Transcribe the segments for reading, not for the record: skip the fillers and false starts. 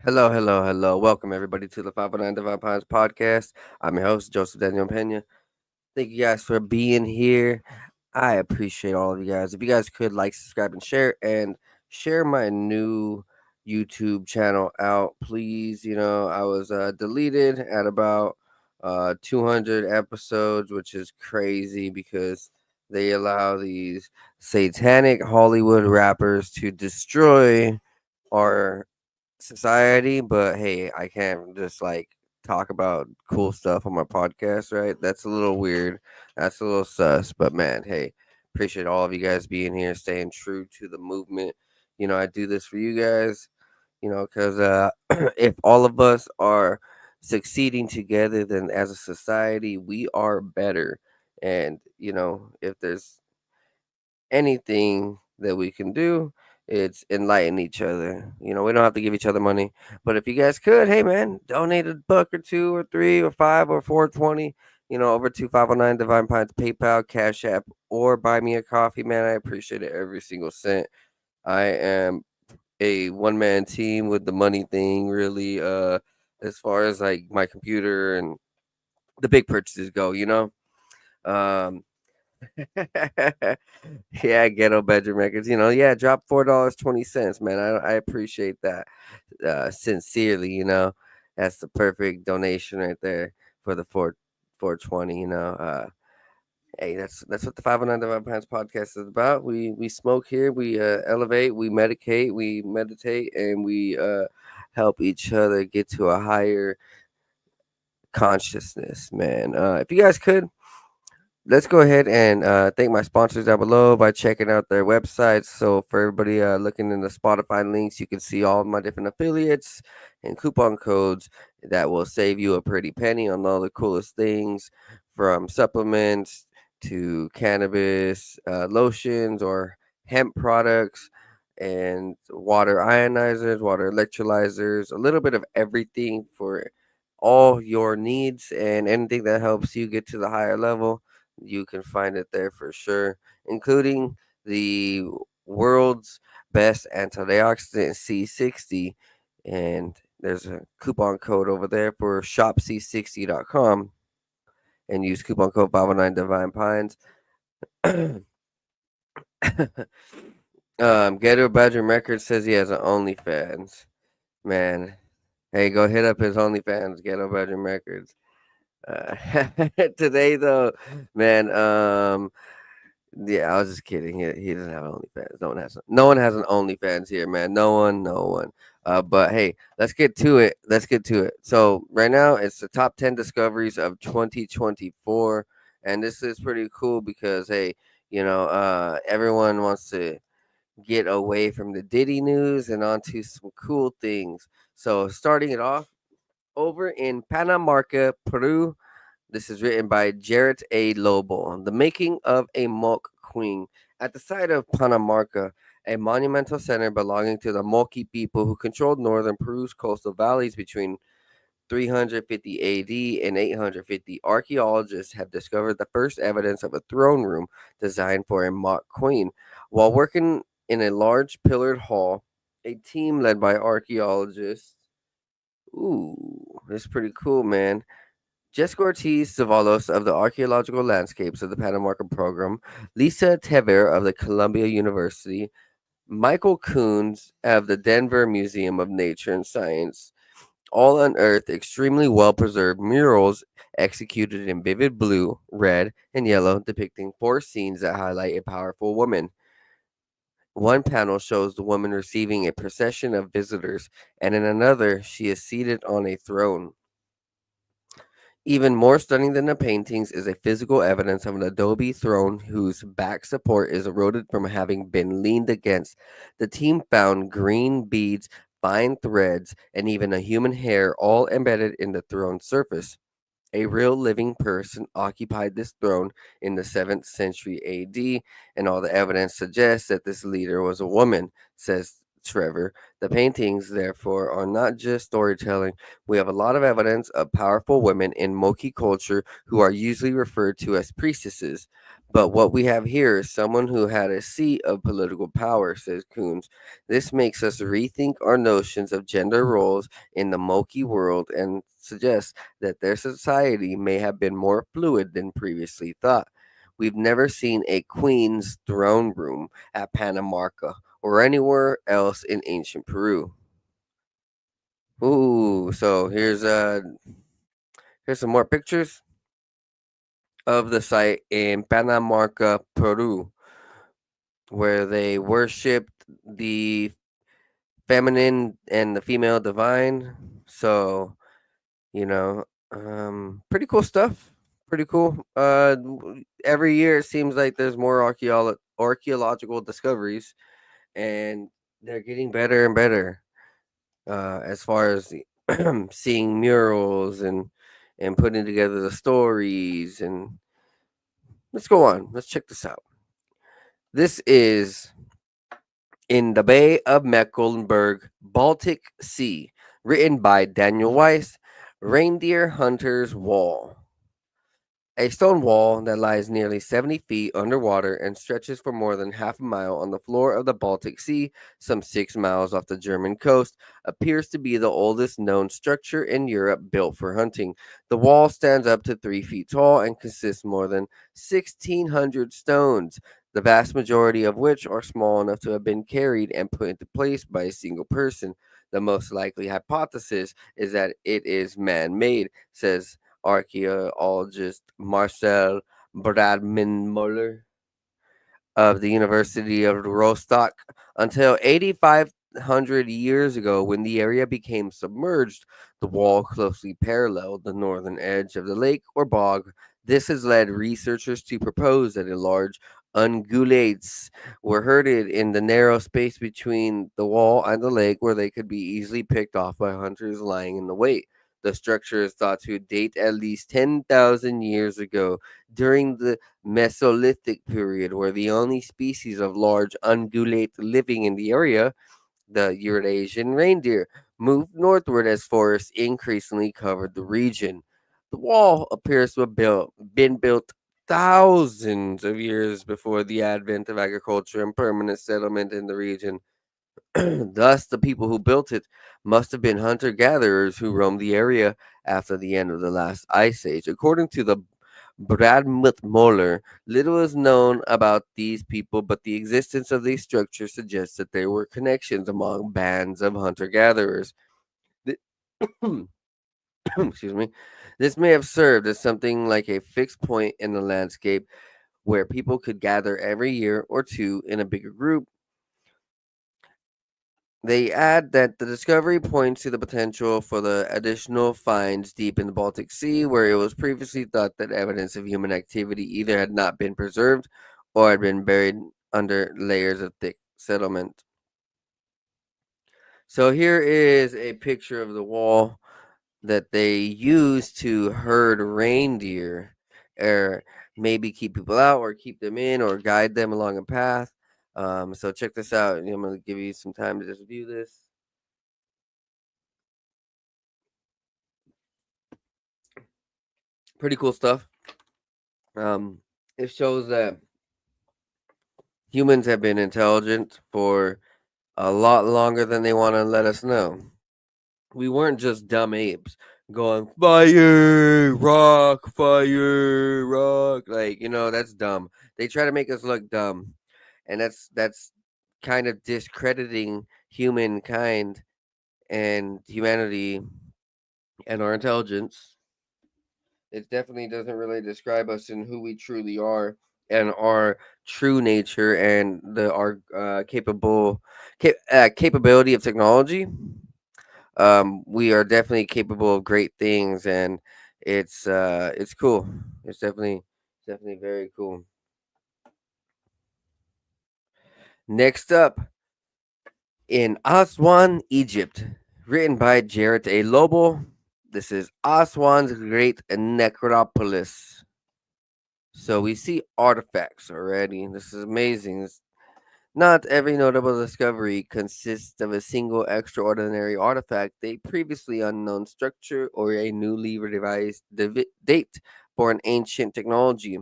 Hello, hello, hello. Welcome everybody to the 509 Divine Pines podcast. I'm your host, Joseph Daniel Pena. Thank you guys for being here. I appreciate all of you guys. If you guys could like, subscribe, and share my new YouTube channel out, please. I was deleted at about 200 episodes, which is crazy because they allow these satanic Hollywood rappers to destroy our society, but hey, I can't just like talk about cool stuff on my podcast, right? That's a little weird. That's a little sus, but man, hey, appreciate all of you guys being here, staying true to the movement. I do this for you guys, because if all of us are succeeding together, then as a society, we are better. And, if there's anything that we can do, it's enlighten each other. We don't have to give each other money, but if you guys could, hey man, donate a buck or two or three or five or 420. Over to 509 Divine Pines PayPal, Cash App, or buy me a coffee, man. I appreciate it every single cent. I am a one man team with the money thing, really. As far as like my computer and the big purchases go, um yeah, Ghetto Bedroom Records. Yeah, drop $4.20, man. I appreciate that sincerely. That's the perfect donation right there for the 420. Hey, that's what the 509 Divine Pants podcast is about. We smoke here, we elevate, we medicate, we meditate, and we help each other get to a higher consciousness, man. If you guys could, let's go ahead and thank my sponsors down below by checking out their websites. So for everybody looking in the Spotify links, you can see all of my different affiliates and coupon codes that will save you a pretty penny on all the coolest things, from supplements to cannabis lotions or hemp products and water ionizers, water electrolyzers, a little bit of everything for all your needs and anything that helps you get to the higher level. You can find it there for sure, including the world's best antioxidant C60. And there's a coupon code over there for shopc60.com and use coupon code 509 Divine Pines. Gator Badger Records says he has an OnlyFans. Man, hey, go hit up his OnlyFans, Ghetto Bedroom Records. Uh, Today though, man, yeah, I was just kidding. He doesn't have OnlyFans. No one has an OnlyFans here, man. No one. But hey, let's get to it. So right now it's the top 10 discoveries of 2024, and this is pretty cool because hey, everyone wants to get away from the Diddy news and onto some cool things. So starting it off over in Panamarca, Peru. This is written by Jarrett A. Lobo. The making of a Mock Queen. At the site of Panamarca, a monumental center belonging to the Moqui people who controlled northern Peru's coastal valleys between 350 AD and 850, archaeologists have discovered the first evidence of a throne room designed for a mock queen. While working in a large pillared hall, a team led by archaeologists. Ooh, that's pretty cool, man. Jessica Ortiz Zavalos of the Archeological Landscapes of the Panamarca Program, Lisa Tever of the Columbia University, Michael Coons of the Denver Museum of Nature and Science, all unearthed extremely well preserved murals executed in vivid blue, red, and yellow, depicting four scenes that highlight a powerful woman. One panel shows the woman receiving a procession of visitors, and in another, she is seated on a throne. Even more stunning than the paintings is a physical evidence of an adobe throne whose back support is eroded from having been leaned against. The team found green beads, fine threads, and even a human hair all embedded in the throne's surface. A real living person occupied this throne in the 7th century AD, and all the evidence suggests that this leader was a woman, says Trevor. The paintings, therefore, are not just storytelling. We have a lot of evidence of powerful women in Moki culture who are usually referred to as priestesses. But what we have here is someone who had a seat of political power, says Coons. This makes us rethink our notions of gender roles in the Moki world and suggests that their society may have been more fluid than previously thought. We've never seen a queen's throne room at Panamarca or anywhere else in ancient Peru. Ooh, so here's some more pictures of the site in Panamarca, Peru, where they worshipped the feminine and the female divine. So, you know, pretty cool stuff. Pretty cool. Every year it seems like there's more archaeological discoveries, and they're getting better and better. As far as seeing murals and putting together the stories. And let's go on. Let's check this out. This is in the Bay of Mecklenburg, Baltic Sea, written by Daniel Weiss, Reindeer Hunter's Wall. A stone wall that lies nearly 70 feet underwater and stretches for more than half a mile on the floor of the Baltic Sea, some 6 miles off the German coast, appears to be the oldest known structure in Europe built for hunting. The wall stands up to 3 feet tall and consists more than 1,600 stones, the vast majority of which are small enough to have been carried and put into place by a single person. The most likely hypothesis is that it is man made, says archaeologist Marcel Bradman of the University of Rostock. Until 8,500 years ago, when the area became submerged, the wall closely paralleled the northern edge of the lake or bog. This has led researchers to propose that a large ungulates were herded in the narrow space between the wall and the lake where they could be easily picked off by hunters lying in the wait. The structure is thought to date at least 10,000 years ago during the Mesolithic period, where the only species of large ungulate living in the area, the Eurasian reindeer, moved northward as forests increasingly covered the region. The wall appears to have been built thousands of years before the advent of agriculture and permanent settlement in the region. Thus, the people who built it must have been hunter gatherers who roamed the area after the end of the last ice age. According to the Bradmuth Moller, little is known about these people, but the existence of these structures suggests that there were connections among bands of hunter gatherers. Excuse me. This may have served as something like a fixed point in the landscape where people could gather every year or two in a bigger group. They add that the discovery points to the potential for the additional finds deep in the Baltic Sea, where it was previously thought that evidence of human activity either had not been preserved or had been buried under layers of thick settlement. So here is a picture of the wall that they use to herd reindeer, or maybe keep people out, or keep them in, or guide them along a path. So check this out. I'm going to give you some time to just view this. Pretty cool stuff. Um, it shows that humans have been intelligent for a lot longer than they want to let us know. We weren't just dumb apes going fire, rock. Like, that's dumb. They try to make us look dumb, and that's kind of discrediting humankind and humanity and our intelligence. It definitely doesn't really describe us and who we truly are and our true nature and our capability of technology. We are definitely capable of great things, and it's cool. It's definitely very cool. Next up, in Aswan, Egypt, written by Jarrett A. Lobo. This is Aswan's Great Necropolis. So we see artifacts already. This is amazing. Not every notable discovery consists of a single extraordinary artifact, a previously unknown structure, or a newly revised date for an ancient technology.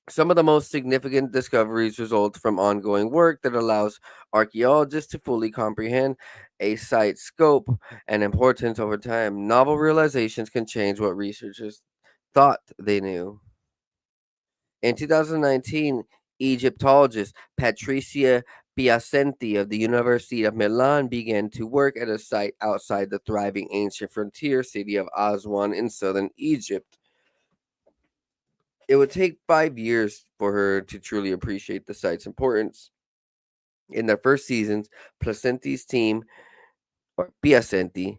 Some of the most significant discoveries result from ongoing work that allows archaeologists to fully comprehend a site's scope and importance over time. Novel realizations can change what researchers thought they knew. In 2019, Egyptologist Patricia Piacenti of the University of Milan began to work at a site outside the thriving ancient frontier city of Aswan in southern Egypt. It would take 5 years for her to truly appreciate the site's importance. In their first seasons, Placenti's team, or Piacenti,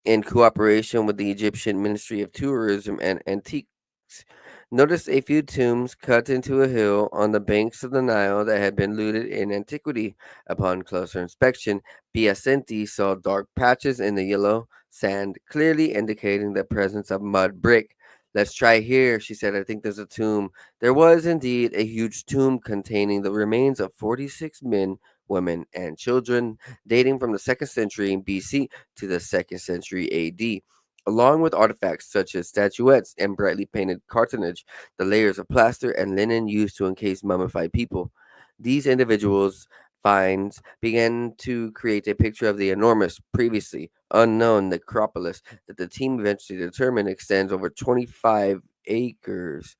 in cooperation with the Egyptian Ministry of Tourism and Antiques, noticed a few tombs cut into a hill on the banks of the Nile that had been looted in antiquity. Upon closer inspection, Piacenti saw dark patches in the yellow sand, clearly indicating the presence of mud brick. Let's try here, she said. I think there's a tomb. There was indeed a huge tomb containing the remains of 46 men, women, and children, dating from the 2nd century BC to the 2nd century AD, along with artifacts such as statuettes and brightly painted cartonnage, the layers of plaster and linen used to encase mummified people. These individuals' finds began to create a picture of the enormous, previously unknown necropolis that the team eventually determined extends over 25 acres.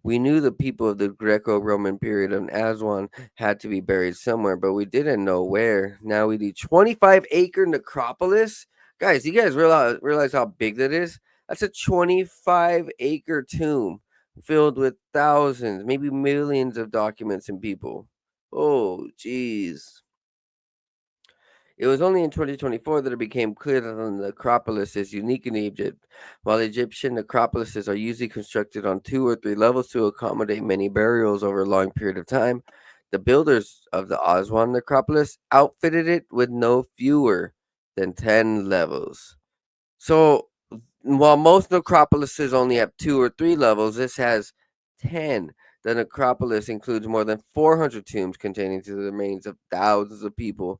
We knew the people of the Greco-Roman period of Aswan had to be buried somewhere, but we didn't know where. Now we do 25-acre necropolis. Guys, you guys realize how big that is? That's a 25-acre tomb filled with thousands, maybe millions of documents and people. Oh, jeez. It was only in 2024 that it became clear that the necropolis is unique in Egypt. While Egyptian necropolises are usually constructed on 2 or 3 levels to accommodate many burials over a long period of time, the builders of the Aswan necropolis outfitted it with no fewer than 10 levels. So, while most necropolises only have 2 or 3 levels, this has 10. The necropolis includes more than 400 tombs containing the remains of thousands of people.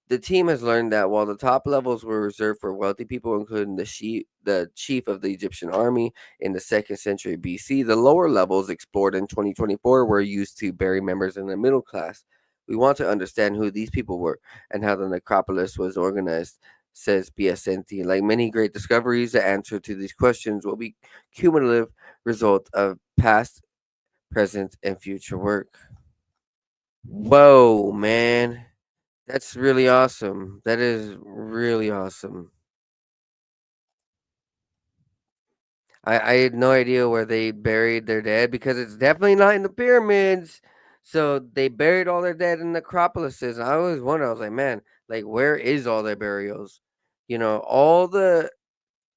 The team has learned that while the top levels were reserved for wealthy people, including the chief of the Egyptian army in the 2nd century BC, the lower levels explored in 2024 were used to bury members in the middle class. We want to understand who these people were and how the necropolis was organized, says Piacenti. Like many great discoveries, the answer to these questions will be cumulative result of past, present, and future work. Whoa, man. That's really awesome. That is really awesome. I had no idea where they buried their dead because it's definitely not in the pyramids. So they buried all their dead in necropolises. I always wonder, I was like, man, like where is all their burials? All the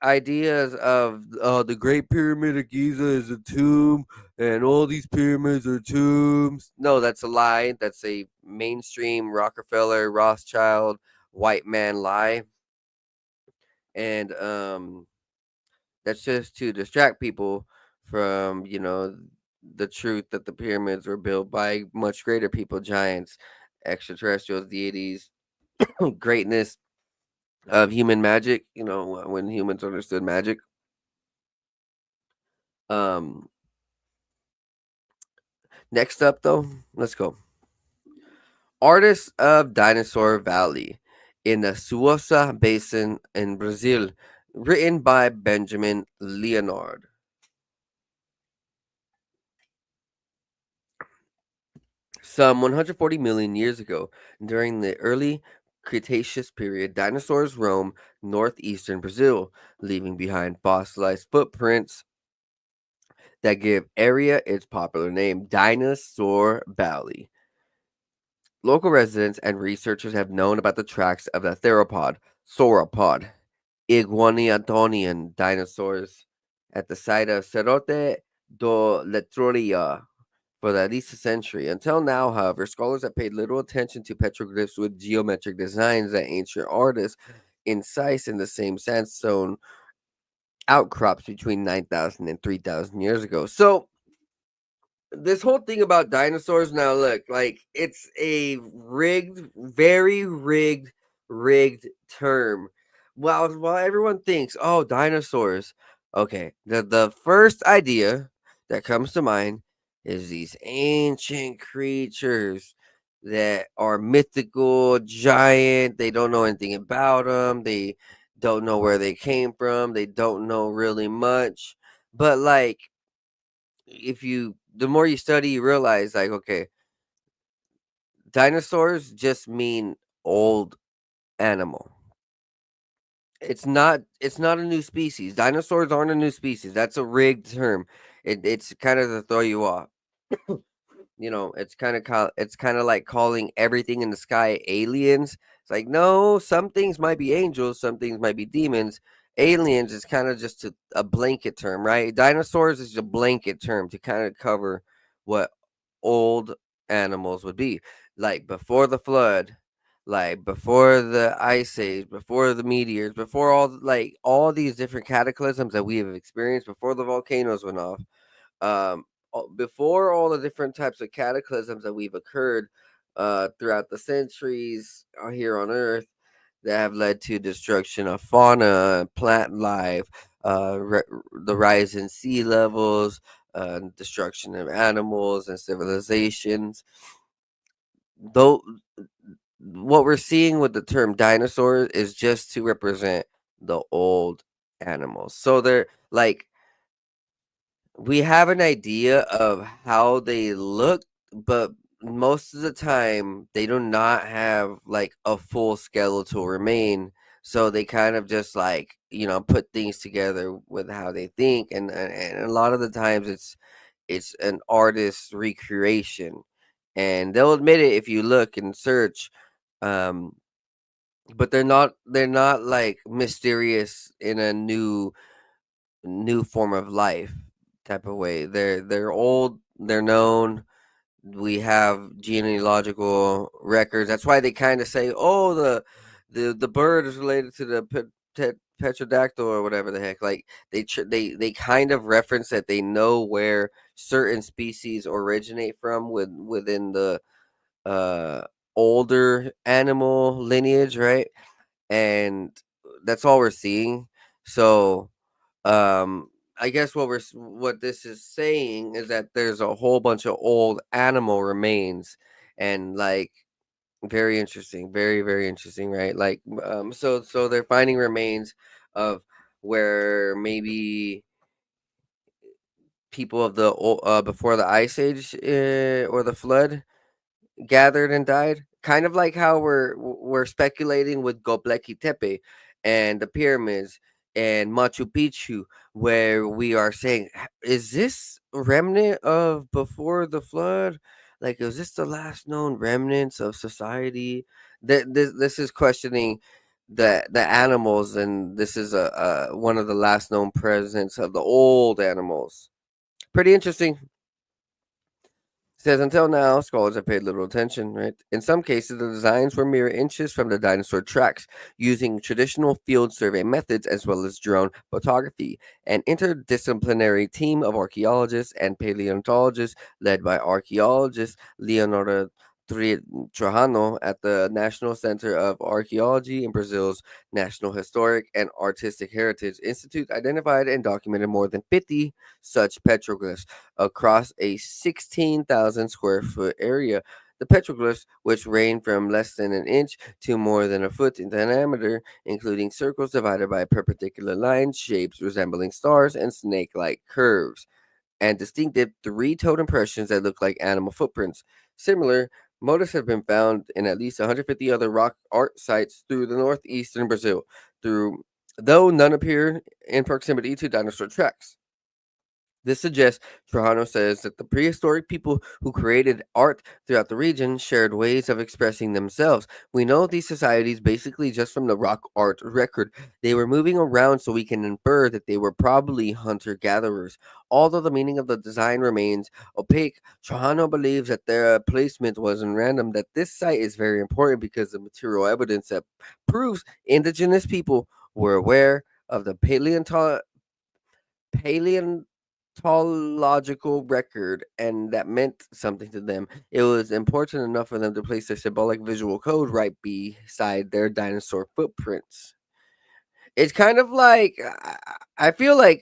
ideas of the Great Pyramid of Giza is a tomb and all these pyramids are tombs. No, that's a lie. That's a mainstream Rockefeller, Rothschild, white man lie. And that's just to distract people from the truth that the pyramids were built by much greater people, giants, extraterrestrials, deities, greatness of human magic, when humans understood magic. um Next up though, let's go. Artists of Dinosaur Valley in the Suosa Basin in Brazil, written by Benjamin Leonard. Some 140 million years ago, during the early Cretaceous period, dinosaurs roamed northeastern Brazil, leaving behind fossilized footprints that give area its popular name, Dinosaur Valley. Local residents and researchers have known about the tracks of the theropod, sauropod, iguanodontian dinosaurs at the site of Serrote do Letrolia for at least a century. Until now, however, scholars have paid little attention to petroglyphs with geometric designs that ancient artists incised in the same sandstone outcrops between 9,000 and 3,000 years ago. So, this whole thing about dinosaurs now, look, like it's a rigged, very rigged term. While everyone thinks, oh, dinosaurs. Okay, the first idea that comes to mind is these ancient creatures that are mythical, giant. They don't know anything about them. They don't know where they came from. They don't know really much. But like, if you the more you study, you realize, like, okay, dinosaurs just mean old animal. It's not a new species. Dinosaurs aren't a new species. That's a rigged term. It's kind of to throw you off. It's kind of like calling everything in the sky aliens. It's like, no, some things might be angels, some things might be demons. Aliens is kind of just a blanket term, right? Dinosaurs is a blanket term to kind of cover what old animals would be, like before the flood, like before the ice age, before the meteors, before all these different cataclysms that we have experienced, before the volcanoes went off, before all the different types of cataclysms that we've occurred throughout the centuries here on Earth that have led to destruction of fauna, plant life, the rise in sea levels, destruction of animals and civilizations. Though what we're seeing with the term dinosaur is just to represent the old animals. So they're like, we have an idea of how they look, but most of the time they do not have like a full skeletal remain. So they kind of just like, put things together with how they think, and a lot of the times it's an artist's recreation, and they'll admit it if you look and search. Um, but they're not like mysterious in a new form of life type of way. They're old, they're known. We have genealogical records. That's why they kind of say, "Oh, the bird is related to the petrodactyl or whatever the heck." Like they kind of reference that they know where certain species originate from within the uh older animal lineage, right? And that's all we're seeing. So I guess what this is saying is that there's a whole bunch of old animal remains, and like, very interesting, very very interesting, right? Like, so they're finding remains of where maybe people of before the ice age, or the flood, gathered and died, kind of like how we're speculating with Göbekli Tepe and the pyramids and Machu Picchu, where we are saying, is this a remnant of before the flood? Like, is this the last known remnants of society? This is questioning the animals, and this is a one of the last known presence of the old animals. Pretty interesting. Says, until now, scholars have paid little attention, right? In some cases, the designs were mere inches from the dinosaur tracks, using traditional field survey methods as well as drone photography. An interdisciplinary team of archaeologists and paleontologists, led by archaeologist Leonardo Trajano at the National Center of Archaeology in Brazil's National Historic and Artistic Heritage Institute, identified and documented more than 50 such petroglyphs across a 16,000 square foot area. The petroglyphs, which range from less than an inch to more than a foot in diameter, including circles divided by perpendicular lines, shapes resembling stars, and snake like curves, and distinctive three-tone impressions that look like animal footprints. Similar motifs have been found in at least 150 other rock art sites through the northeastern Brazil, though none appear in proximity to dinosaur tracks. This suggests, Trajano says, that the prehistoric people who created art throughout the region shared ways of expressing themselves. We know these societies basically just from the rock art record. They were moving around, so we can infer that they were probably hunter gatherers. Although the meaning of the design remains opaque, Trajano believes that their placement wasn't random, that this site is very important because of material evidence that proves indigenous people were aware of the paleontology archaeological record, and that meant something to them. It was important enough for them to place their symbolic visual code right beside their dinosaur footprints. It's kind of like I feel like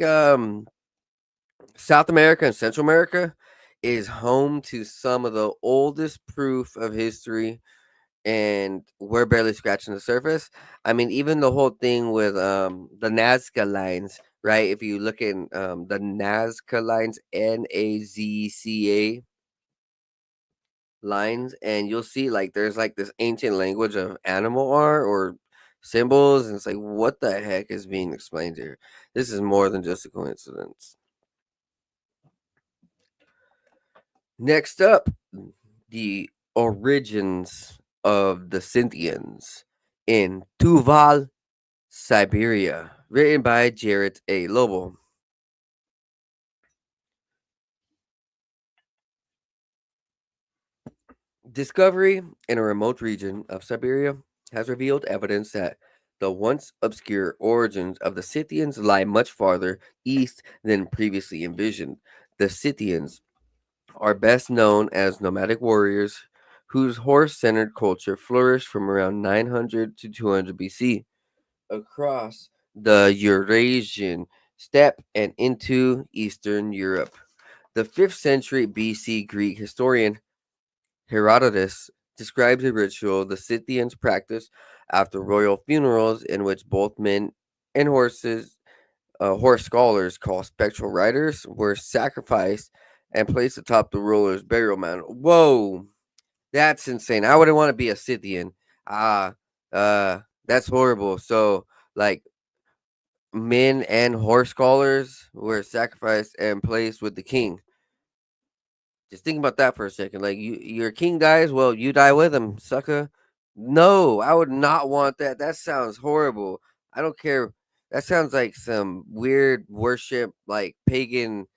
South America and Central America is home to some of the oldest proof of history, and we're barely scratching the surface. I mean, even the whole thing with the Nazca lines, right? If you look in the Nazca lines, Nazca lines, and you'll see like there's like this ancient language of animal art or symbols, and it's like, what the heck is being explained here? This is more than just a coincidence. Next up, the origins of the Scythians in Tuval, Siberia, written by Jarrett A. Lobo. Discovery in a remote region of Siberia has revealed evidence that the once obscure origins of the Scythians lie much farther east than previously envisioned. The Scythians are best known as nomadic warriors whose horse centered culture flourished from around 900 to 200 BC across the Eurasian steppe and into Eastern Europe. The 5th century BC Greek historian Herodotus describes a ritual the Scythians practiced after royal funerals in which both men and horse scholars called spectral riders, were sacrificed and placed atop the ruler's burial mound. Whoa, that's insane. I wouldn't want to be a Scythian. Ah, that's horrible. So, like, men and horse scholars were sacrificed and placed with the king. Just think about that for a second. Like your king dies, well, you die with him, sucker. No, I would not want that. That sounds horrible. I don't care. That sounds like some weird worship, like pagan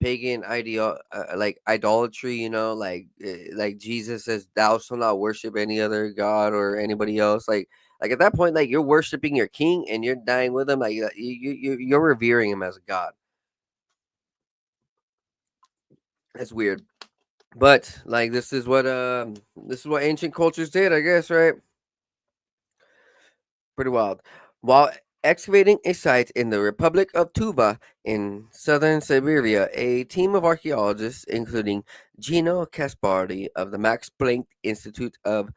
like idolatry. Like Jesus says, "Thou shalt not worship any other god or anybody else." Like at that point, like you're worshiping your king and you're dying with him. Like you're revering him as a god. That's weird. But like this is what ancient cultures did, I guess, right? Pretty wild. While excavating a site in the Republic of Tuva in southern Siberia, a team of archaeologists, including Gino Kaspardi of the Max Planck Institute of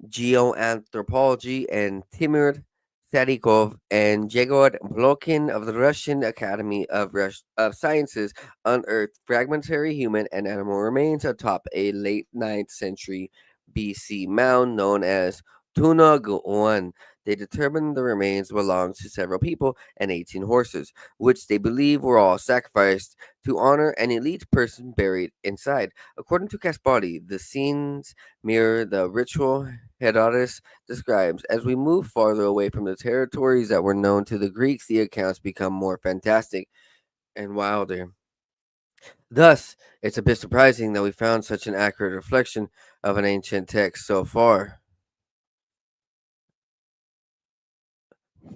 Geoanthropology, and Timur Sadikov and Yegor Blokin of the Russian Academy of Sciences unearthed fragmentary human and animal remains atop a late 9th century BC mound known as Tunaguan. They determined the remains belonged to several people and 18 horses, which they believe were all sacrificed to honor an elite person buried inside. According to Caspari, the scenes mirror the ritual Herodotus describes. As we move farther away from the territories that were known to the Greeks, the accounts become more fantastic and wilder. Thus, it's a bit surprising that we found such an accurate reflection of an ancient text so far.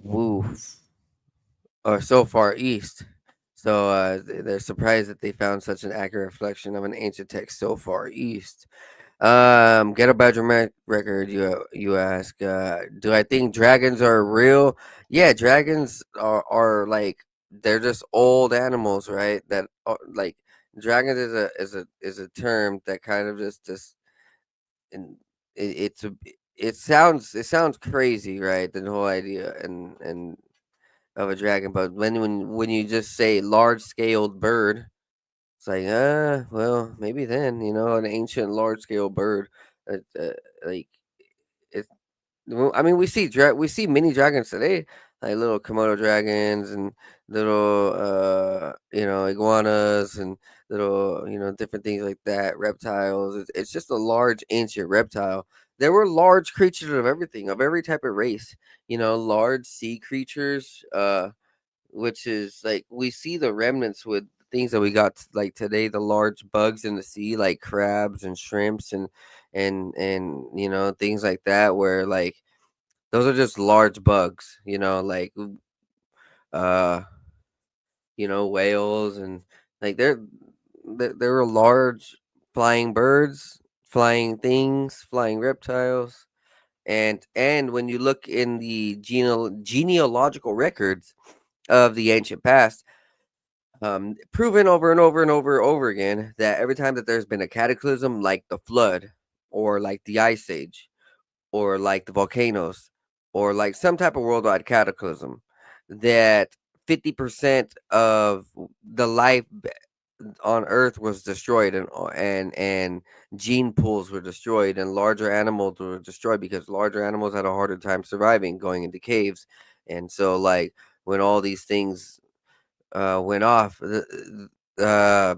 Woo. Or so far east. So they're surprised that they found such an accurate reflection of an ancient text so far east. Get a Badger record. You ask. Do I think dragons are real? Yeah, dragons are like they're just old animals, right? That like dragons is a term that kind of just and it's a it sounds crazy, right? The whole idea and of a dragon, but when you just say large scaled bird, it's like, well, maybe then, an ancient large scale bird, like it. Well, I mean, we see mini dragons today, like little Komodo dragons and little iguanas and little different things like that, reptiles. It's just a large ancient reptile. There were large creatures of everything, of every type of race. Large sea creatures. Which is like we see the remnants with things that we got like today, the large bugs in the sea like crabs and shrimps and things like that, where like those are just large bugs, like uh whales and Like there were large flying birds, flying things, flying reptiles, and when you look in the genealogical records of the ancient past, proven over and over and over again that every time that there's been a cataclysm like the flood or like the ice age or like the volcanoes or like some type of worldwide cataclysm, that 50% of the life on earth was destroyed, and gene pools were destroyed, and larger animals were destroyed because larger animals had a harder time surviving going into caves. And so like when all these things went off, uh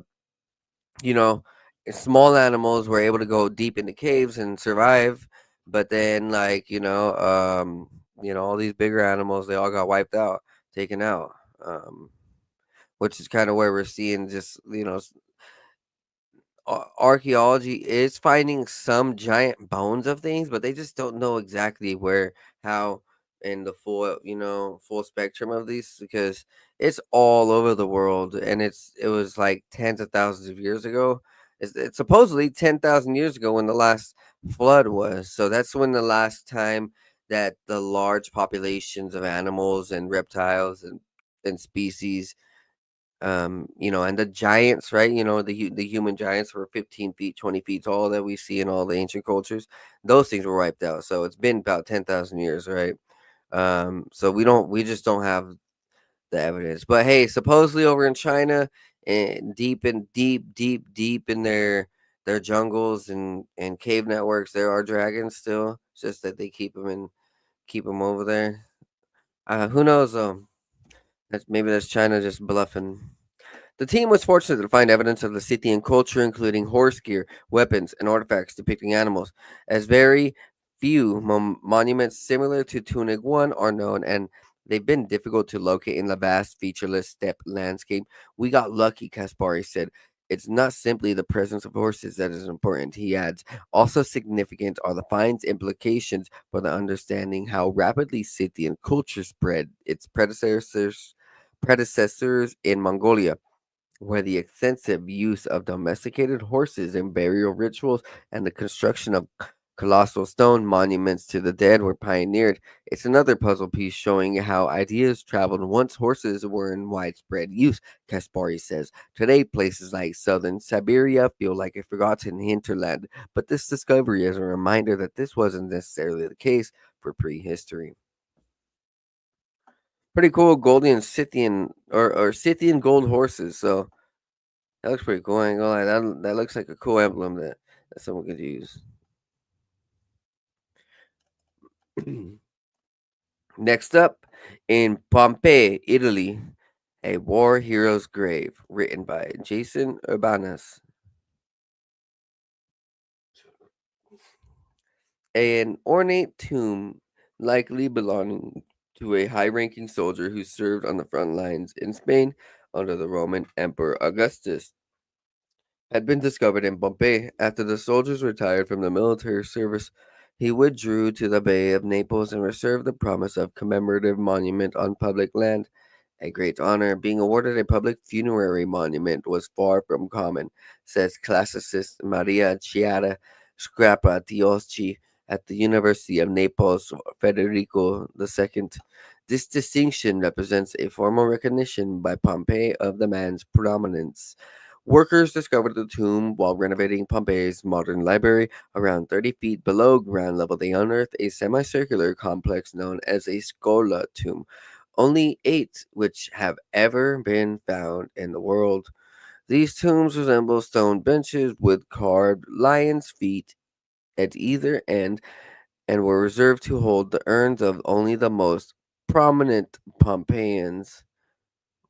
you know, small animals were able to go deep into caves and survive, but then like, all these bigger animals, they all got wiped out, taken out. Which is kind of where we're seeing just, archaeology is finding some giant bones of things, but they just don't know exactly where, how, in the full spectrum of these, because it's all over the world, and it was like tens of thousands of years ago. It's supposedly 10,000 years ago when the last flood was. So that's when the last time that the large populations of animals and reptiles and species, and the giants, right? The human giants were 15 feet, 20 feet tall that we see in all the ancient cultures. Those things were wiped out. So it's been about 10,000 years, right? So we just don't have the evidence. But hey, supposedly over in China, and deep in their jungles and cave networks, there are dragons still. It's just that they keep them over there. Who knows? Maybe that's China just bluffing. The team was fortunate to find evidence of the Scythian culture, including horse gear, weapons, and artifacts depicting animals, as very few monuments similar to Tunig 1 are known, and they've been difficult to locate in the vast, featureless steppe landscape. We got lucky, Kaspari said. It's not simply the presence of horses that is important, he adds. Also significant are the find's implications for the understanding how rapidly Scythian culture spread its predecessors in Mongolia, where the extensive use of domesticated horses in burial rituals and the construction of colossal stone monuments to the dead were pioneered. It's another puzzle piece showing how ideas traveled once horses were in widespread use, Kaspari says. Today, places like southern Siberia feel like a forgotten hinterland, but this discovery is a reminder that this wasn't necessarily the case for prehistory. Pretty cool Goldian Scythian or Scythian gold horses. So that looks pretty cool. I ain't gonna lie. That looks like a cool emblem that someone could use. Next up, in Pompeii, Italy, a war hero's grave, written by Jason Urbanus. An ornate tomb, likely belonging to a high-ranking soldier who served on the front lines in Spain under the Roman Emperor Augustus, had been discovered in Pompeii. After the soldiers retired from the military service, he withdrew to the Bay of Naples and reserved the promise of commemorative monument on public land. A great honor, being awarded a public funerary monument was far from common, says classicist Maria Chiara Scrapatioschi at the University of Naples, Federico II. This distinction represents a formal recognition by Pompeii of the man's prominence. Workers discovered the tomb while renovating Pompeii's modern library. Around 30 feet below ground level, they unearthed a semicircular complex known as a scola tomb, only 8 which have ever been found in the world. These tombs resemble stone benches with carved lion's feet at either end and were reserved to hold the urns of only the most prominent Pompeians.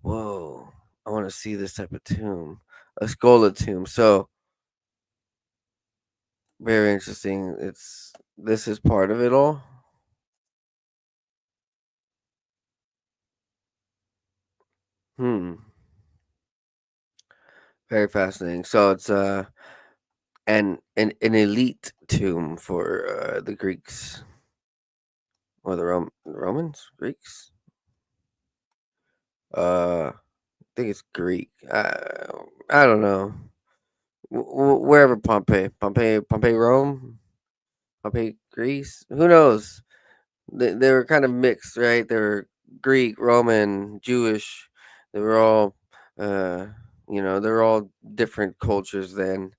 Whoa, I want to see this type of tomb. A Scola tomb. So, very interesting. This is part of it all. Hmm. Very fascinating. So it's an elite tomb for the Greeks or the Romans, Greeks. Uh think it's Greek. I don't know. Wherever Pompeii, Rome, Pompeii, Greece. Who knows? They were kind of mixed, right? They were Greek, Roman, Jewish. They were all, uh, they're all different cultures then.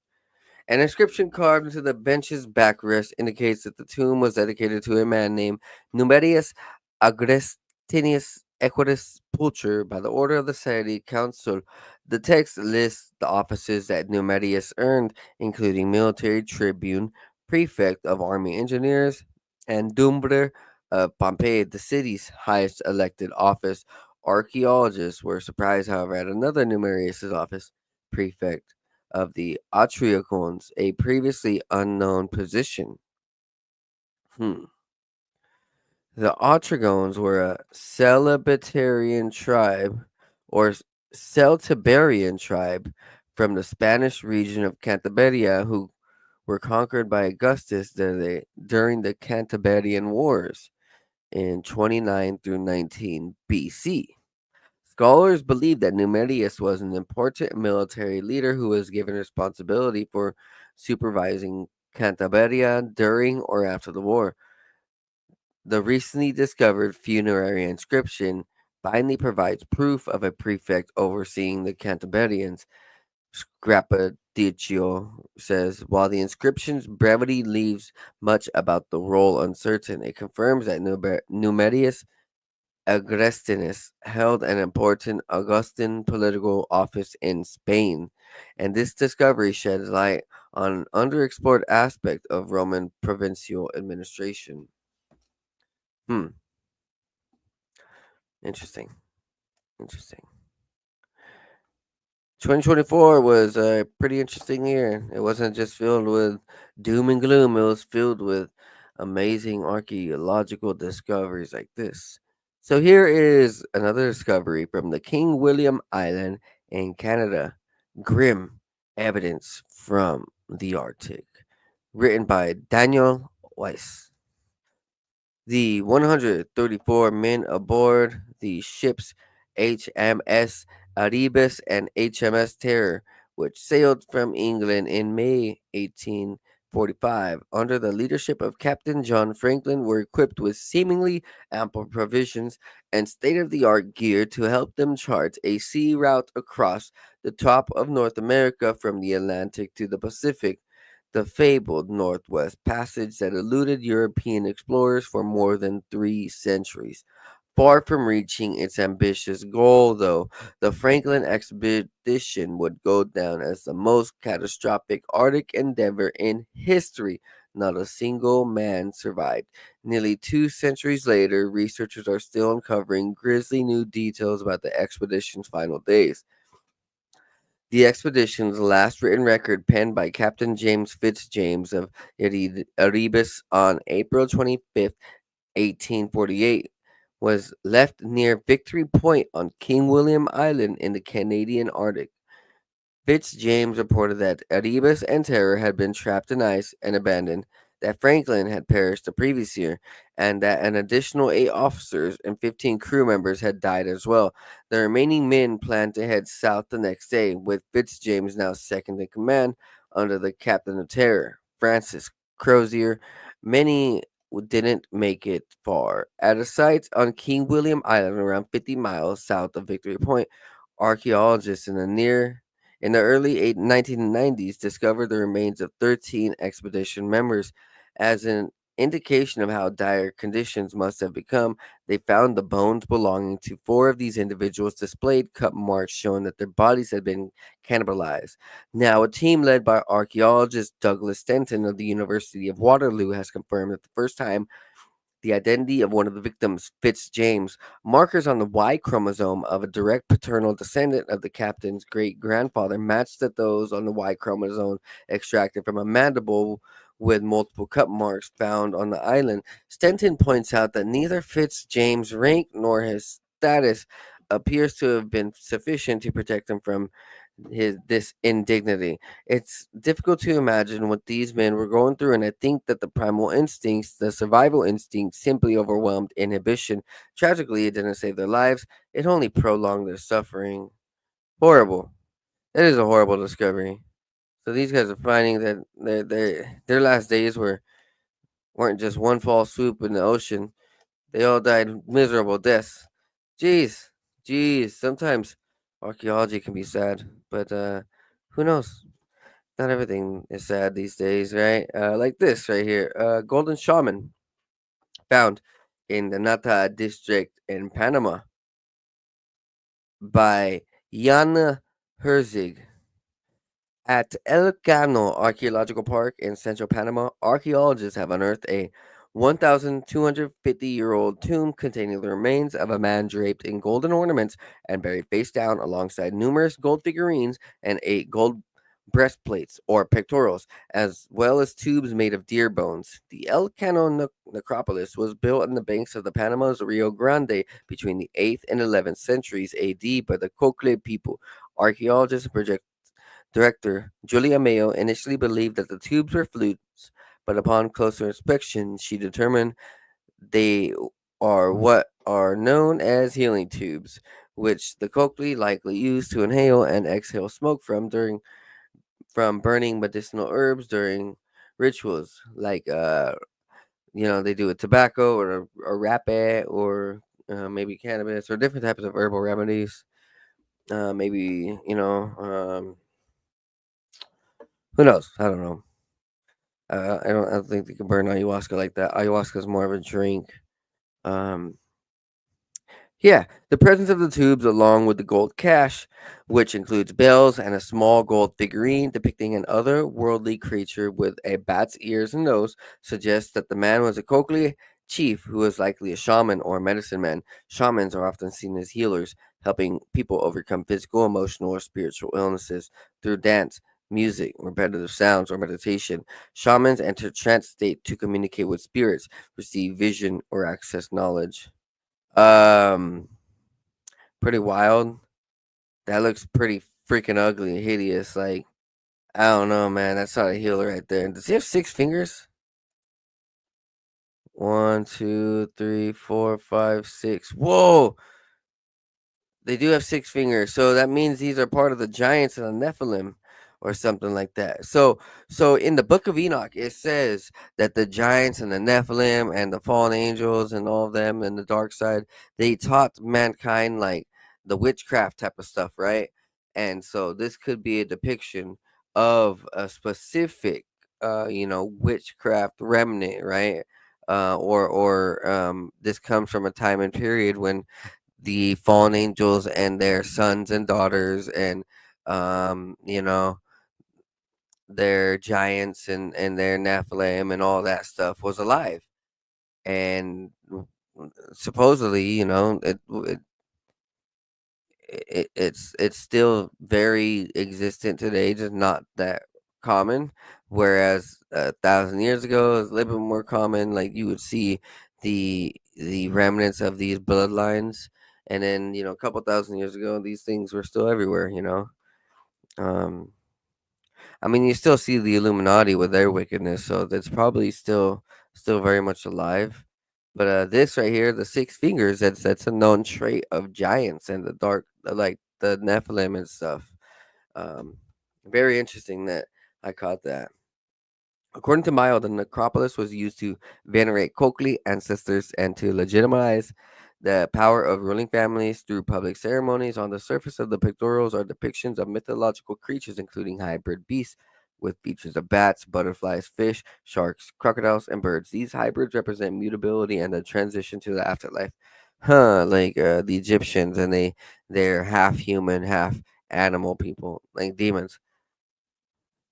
An inscription carved into the bench's backrest indicates that the tomb was dedicated to a man named Numerius Agrestinus Equitus Pulcher by the order of the Society Council. The text lists the offices that Numerius earned, including military tribune, prefect of army engineers, and Dumbrer of Pompeii, the city's highest elected office. Archaeologists were surprised, however, at another Numerius's office, prefect of the Archeological, a previously unknown position. Hmm. The Otrogons were a Celibitarian tribe or Celtiberian tribe from the Spanish region of Cantabria who were conquered by Augustus during the Cantabrian Wars in 29 through 19 BC. Scholars believe that Numerius was an important military leader who was given responsibility for supervising Cantabria during or after the war. The recently discovered funerary inscription finally provides proof of a prefect overseeing the Cantabrians. Scrapadiccio says, while the inscription's brevity leaves much about the role uncertain, it confirms that Numerius Agrestinus held an important Augustan political office in Spain, and this discovery sheds light on an underexplored aspect of Roman provincial administration. Hmm, interesting. Interesting. 2024 was a pretty interesting year. It wasn't just filled with doom and gloom, it was filled with amazing archaeological discoveries like this. So, here is another discovery from the King William Island in Canada, Grim Evidence from the Arctic, written by Daniel Weiss. The 134 men aboard the ships HMS Erebus and HMS Terror, which sailed from England in May 1845 under the leadership of Captain John Franklin, were equipped with seemingly ample provisions and state of the art gear to help them chart a sea route across the top of North America from the Atlantic to the Pacific, the fabled Northwest Passage that eluded European explorers for more than 3 centuries. Far from reaching its ambitious goal, though, the Franklin expedition would go down as the most catastrophic Arctic endeavor in history. Not a single man survived. Nearly 2 centuries later, researchers are still uncovering grisly new details about the expedition's final days. The expedition's last written record, penned by Captain James Fitzjames of Erebus on April 25th, 1848, was left near Victory Point on King William Island in the Canadian Arctic. Fitzjames reported that Erebus and Terror had been trapped in ice and abandoned, that Franklin had perished the previous year, and that an additional 8 officers and 15 crew members had died as well. The remaining men planned to head south the next day, with Fitzjames now second in command under the captain of Terror, Francis Crozier. Many didn't make it far. At a site on King William Island, around 50 miles south of Victory Point, archaeologists in the early 1990s discovered the remains of 13 expedition members. As an indication of how dire conditions must have become, they found the bones belonging to 4 of these individuals displayed cut marks showing that their bodies had been cannibalized. Now, a team led by archaeologist Douglas Stenton of the University of Waterloo has confirmed that the first time the identity of one of the victims, Fitzjames. Markers on the Y chromosome of a direct paternal descendant of the captain's great grandfather matched to those on the Y chromosome extracted from a mandible with multiple cut marks found on the island. Stenton points out that neither Fitzjames' rank nor his status appears to have been sufficient to protect him from this indignity. It's difficult to imagine what these men were going through, and I think that the primal instincts, the survival instinct, simply overwhelmed inhibition. Tragically, it didn't save their lives; it only prolonged their suffering. Horrible. That is a horrible discovery. So these guys are finding that their last days weren't just one fall swoop in the ocean. They all died miserable deaths. Jeez, jeez. Sometimes archaeology can be sad, but who knows? Not everything is sad these days, right? Like this right here, golden shaman found in the Nata district in Panama by Jan Herzig. At El Cano Archeological Park in central Panama, archaeologists have unearthed a 1,250-year-old tomb containing the remains of a man draped in golden ornaments and buried face down alongside numerous gold figurines and 8 gold breastplates or pectorals, as well as tubes made of deer bones. The El Cano necropolis was built on the banks of the Panama's Rio Grande between the 8th and 11th centuries AD by the Cocle people. Archaeologists project Director Julia Mayo initially believed that the tubes were flutes, but upon closer inspection, she determined they are what are known as healing tubes, which the Coakley likely used to inhale and exhale smoke from burning medicinal herbs during rituals, like they do with tobacco or rapé or maybe cannabis or different types of herbal remedies. Maybe who knows? I don't know. I don't think they can burn ayahuasca like that. Ayahuasca is more of a drink. Um, yeah, the presence of the tubes, along with the gold cache, which includes bells and a small gold figurine depicting an otherworldly creature with a bat's ears and nose, suggests that the man was a Kokli chief who was likely a shaman or a medicine man. Shamans are often seen as healers, helping people overcome physical, emotional, or spiritual illnesses through dance, music, repetitive sounds, or meditation. Shamans enter trance state to communicate with spirits, receive vision, or access knowledge. Um, Pretty wild. That looks pretty freaking ugly and hideous. Like, I don't know, man. That's not a healer right there. Does he have 6 fingers? One, two, three, four, five, six. Whoa! They do have 6 fingers, so that means these are part of the giants and the Nephilim, or something like that. So in the Book of Enoch, it says that the giants and the Nephilim and the fallen angels and all of them and the dark side, they taught mankind like the witchcraft type of stuff, right? And so this could be a depiction of a specific, witchcraft remnant, right? Or this comes from a time and period when the fallen angels and their sons and daughters and their giants and their Nephilim and all that stuff was alive and supposedly it's still very existent today, just not that common. Whereas 1,000 years ago, it was a little bit more common. Like you would see the remnants of these bloodlines, and then a couple thousand years ago, these things were still everywhere. Um, I mean, you still see the Illuminati with their wickedness, so that's probably still very much alive. But this right here, the 6 fingers, that's a known trait of giants and the dark, like the Nephilim and stuff. Um, Very interesting that I caught that. According to Mayo, the necropolis was used to venerate Kokli ancestors and to legitimize the power of ruling families through public ceremonies. On the surface of the pictorials are depictions of mythological creatures, including hybrid beasts with features of bats, butterflies, fish, sharks, crocodiles, and birds. These hybrids represent mutability and the transition to the afterlife. Like the Egyptians, and they're half human, half animal people, like demons.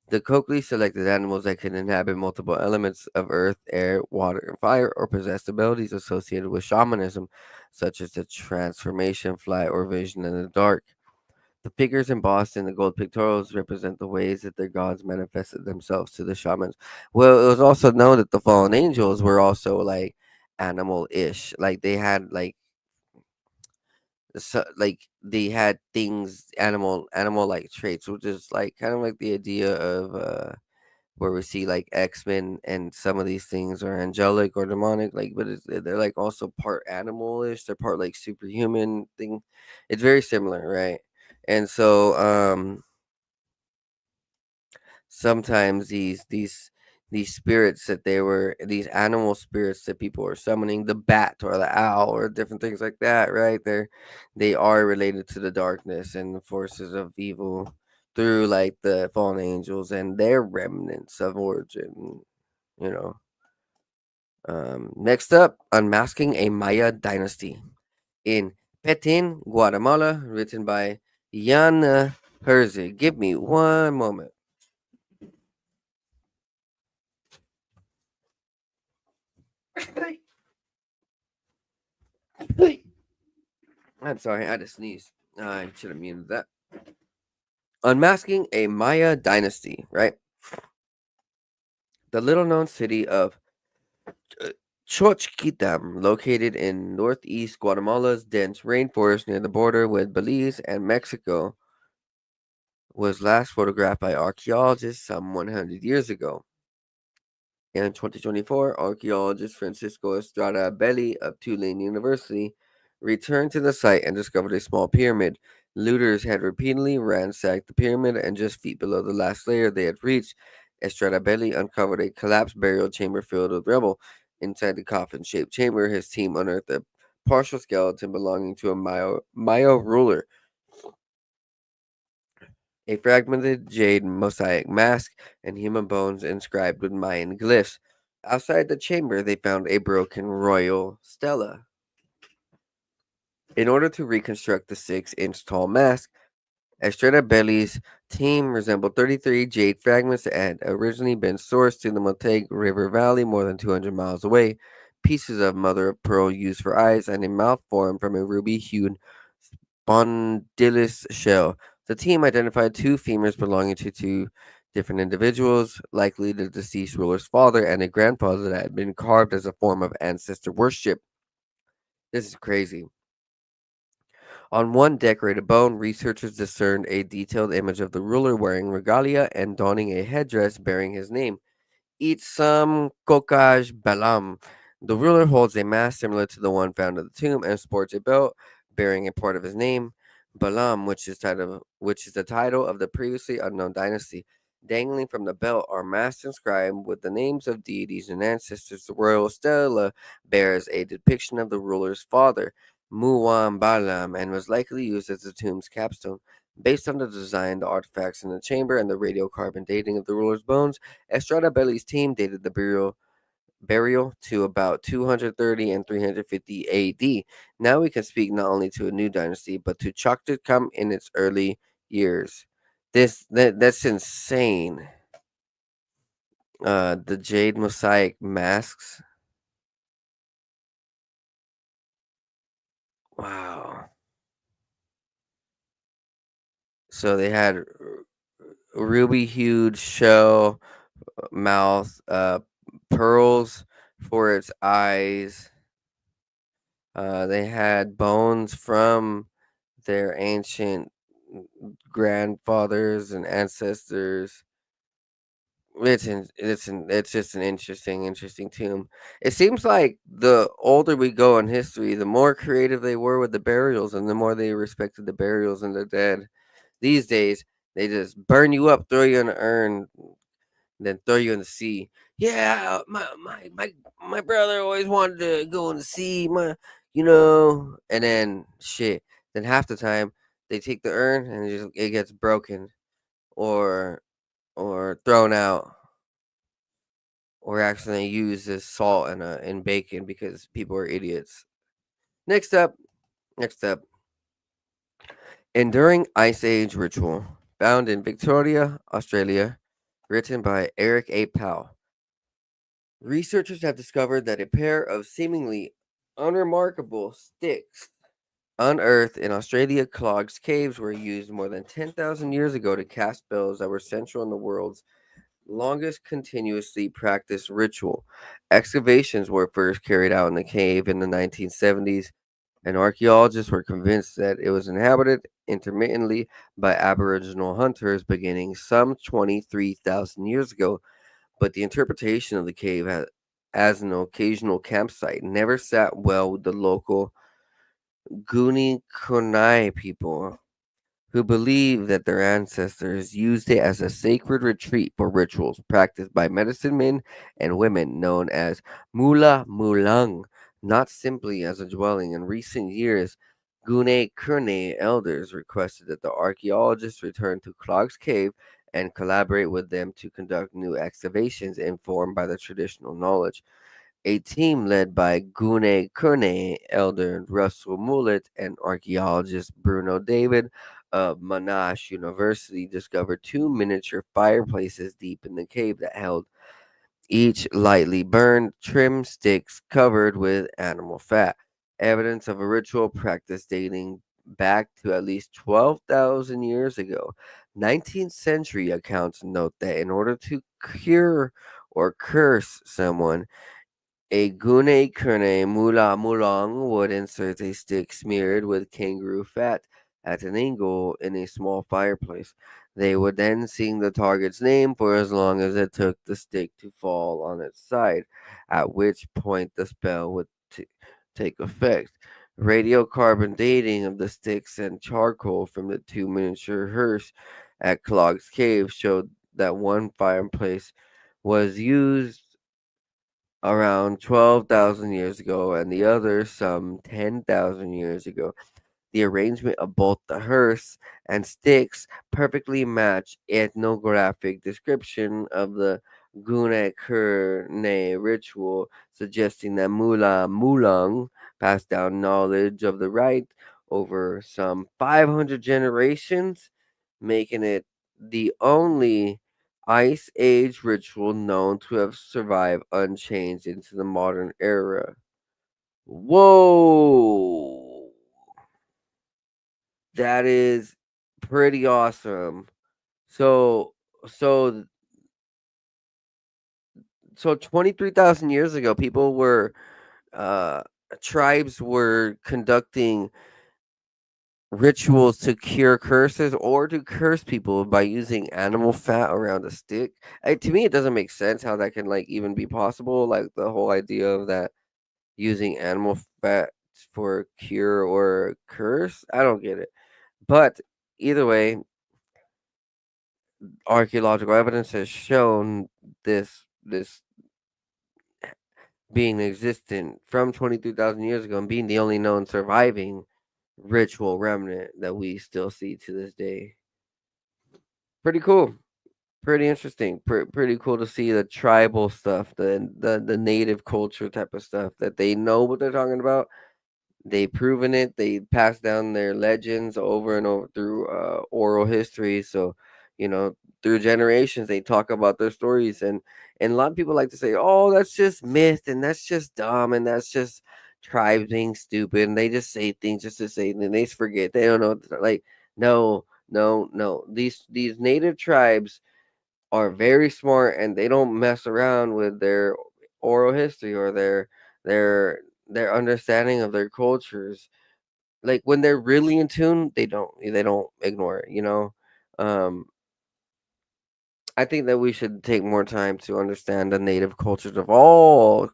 The Coakley selected animals that can inhabit multiple elements of earth, air, water, and fire, or possessed abilities associated with shamanism, such as the transformation, flight, or vision in the dark. The figures embossed in the gold pictorials represent the ways that their gods manifested themselves to the shamans. Well, it was also known that the fallen angels were also like animal-ish, like they had like they had things animal like traits, which is like kind of like the idea of where we see like X-Men and some of these things are angelic or demonic, like, but they're like also part animalish, they're part like superhuman thing. It's very similar, right? And so sometimes these spirits that they were these animal spirits that people were summoning, the bat or the owl or different things like that, right? They are related to the darkness and the forces of evil through like the fallen angels and their remnants of origin, you know. Next up, Unmasking a Maya Dynasty in Petin, Guatemala, written by Jan Herzig. Give me one moment. I'm sorry, I had to sneeze. I should have muted that. Unmasking a Maya Dynasty, right? The little known city of uh, Chochquitam, located in northeast Guatemala's dense rainforest near the border with Belize and Mexico, was last photographed by archaeologists some 100 years ago. In 2024, archaeologist Francisco Estrada Belli of Tulane University returned to the site and discovered a small pyramid. Looters had repeatedly ransacked the pyramid, and just feet below the last layer they had reached, Estrada Belli uncovered a collapsed burial chamber filled with rubble. Inside the coffin shaped chamber, his team unearthed a partial skeleton belonging to a Maya ruler, a fragmented jade mosaic mask, and human bones inscribed with Mayan glyphs. Outside the chamber, they found a broken royal stela. In order to reconstruct the 6-inch tall mask, Estrella Belli's team resembled 33 jade fragments that had originally been sourced in the Moteg River Valley more than 200 miles away. Pieces of mother of pearl used for eyes and a mouth formed from a ruby hued spondylus shell. The team identified two femurs belonging to two different individuals, likely the deceased ruler's father and a grandfather that had been carved as a form of ancestor worship. This is crazy. On one decorated bone, researchers discerned a detailed image of the ruler wearing regalia and donning a headdress bearing his name. Itsam Kokaj Balam. The ruler holds a mask similar to the one found at the tomb and sports a belt bearing a part of his name, Balam, which is the title of the previously unknown dynasty. Dangling from the belt are masks inscribed with the names of deities and ancestors. The royal stela bears a depiction of the ruler's father, Muwam Balam, and was likely used as the tomb's capstone. Based on the design, the artifacts in the chamber, and the radiocarbon dating of the ruler's bones, Estrada Belli's team dated the burial to about 230 and 350 AD. Now we can speak not only to a new dynasty, but to Choctaw in its early years. That's insane. The jade mosaic masks. Wow. So they had ruby hued shell, mouth, pearls for its eyes. They had bones from their ancient grandfathers and ancestors. It's just an interesting tomb. It seems like the older we go in history, the more creative they were with the burials, and the more they respected the burials and the dead. These days, they just burn you up, throw you in an urn, then throw you in the sea. Yeah, my brother always wanted to go in the sea, and then shit. Then half the time they take the urn and it gets broken or thrown out or accidentally used as salt in bacon because people are idiots. Next up, next up, Enduring Ice Age Ritual, found in Victoria, Australia, written by Eric A. Powell. Researchers have discovered that a pair of seemingly unremarkable sticks unearthed in Australia clogs caves were used more than 10,000 years ago to cast spells that were central in the world's longest continuously practiced ritual. Excavations were first carried out in the cave in the 1970s, and archaeologists were convinced that it was inhabited intermittently by Aboriginal hunters beginning some 23,000 years ago. But the interpretation of the cave as an occasional campsite never sat well with the local Guni Kunai people, who believe that their ancestors used it as a sacred retreat for rituals practiced by medicine men and women known as Mula Mulang, not simply as a dwelling. In recent years, Gune Kurne elders requested that the archaeologists return to Klog's cave and collaborate with them to conduct new excavations informed by the traditional knowledge. A team led by Gune Kerne, elder Russell Mullet, and archaeologist Bruno David of Monash University discovered two miniature fireplaces deep in the cave that held each lightly burned, trim sticks covered with animal fat, evidence of a ritual practice dating back to at least 12,000 years ago. 19th century accounts note that in order to cure or curse someone, a gune kerne mula mulang would insert a stick smeared with kangaroo fat at an angle in a small fireplace. They would then sing the target's name for as long as it took the stick to fall on its side, at which point the spell would take effect. Radiocarbon dating of the sticks and charcoal from the two miniature hearse at Clogg's Cave showed that one fireplace was used around 12,000 years ago and the other some 10,000 years ago. The arrangement of both the hearse and sticks perfectly match ethnographic description of the Gune Kurne ritual, suggesting that Mula Mulang passed down knowledge of the rite over some 500 generations, making it the only Ice Age ritual known to have survived unchanged into the modern era. Whoa! That is pretty awesome. So so so 23,000 years ago people were uh tribes were conducting rituals to cure curses or to curse people by using animal fat around a stick. To me it doesn't make sense how that can like even be possible, like the whole idea of that using animal fat for cure or curse. I don't get it. But either way, archaeological evidence has shown this being existent from 23,000 years ago and being the only known surviving ritual remnant that we still see to this day. Pretty cool. Pretty interesting. Pretty cool to see the tribal stuff, the native culture type of stuff that they know what they're talking about. They proven it. They passed down their legends over and over through oral history. So, you know, through generations, they talk about their stories, and a lot of people like to say, "Oh, that's just myth, and that's just dumb, and that's just tribes being stupid, and they just say things just to say, and they forget. They don't know." Like, no, no, no. These native tribes are very smart, and they don't mess around with their oral history or their their understanding of their cultures. Like when they're really in tune, they don't ignore it, you know. um I think that we should take more time to understand the native cultures of all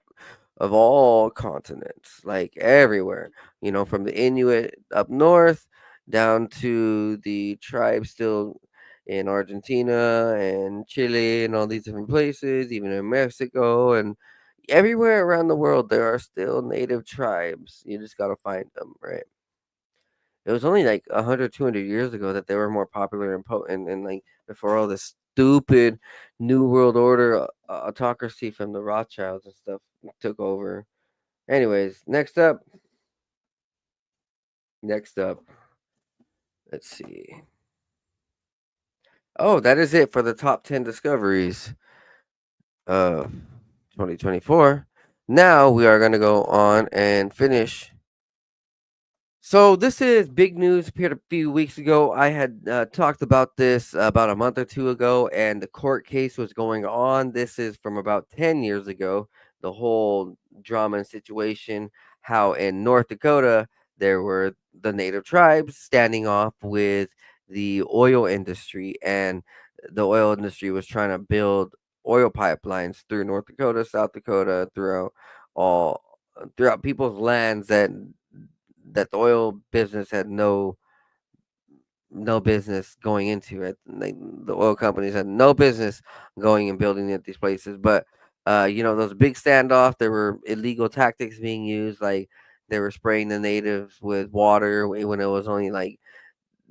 continents, like everywhere, you know, from the Inuit up north down to the tribes still in Argentina and Chile and all these different places, even in Mexico and everywhere around the world. There are still native tribes. You just got to find them, right? It was only like 100, 200 years ago that they were more popular and potent, and like before all this stupid New World Order autocracy from the Rothschilds and stuff took over. Anyways, next up, let's see. Oh, that is it for the top 10 discoveries of 2024. Now we are going to go on and finish. So this is big news. Appeared a few weeks ago. I had talked about this about a month or two ago, and the court case was going on. This is from about 10 years ago. The whole drama and situation, how in North Dakota there were the native tribes standing off with the oil industry, and the oil industry was trying to build oil pipelines through North Dakota, South Dakota, all throughout people's lands that the oil business had no business going into it. Like, the oil companies had no business going and building at these places. But those big standoff, there were illegal tactics being used, like they were spraying the natives with water when it was only like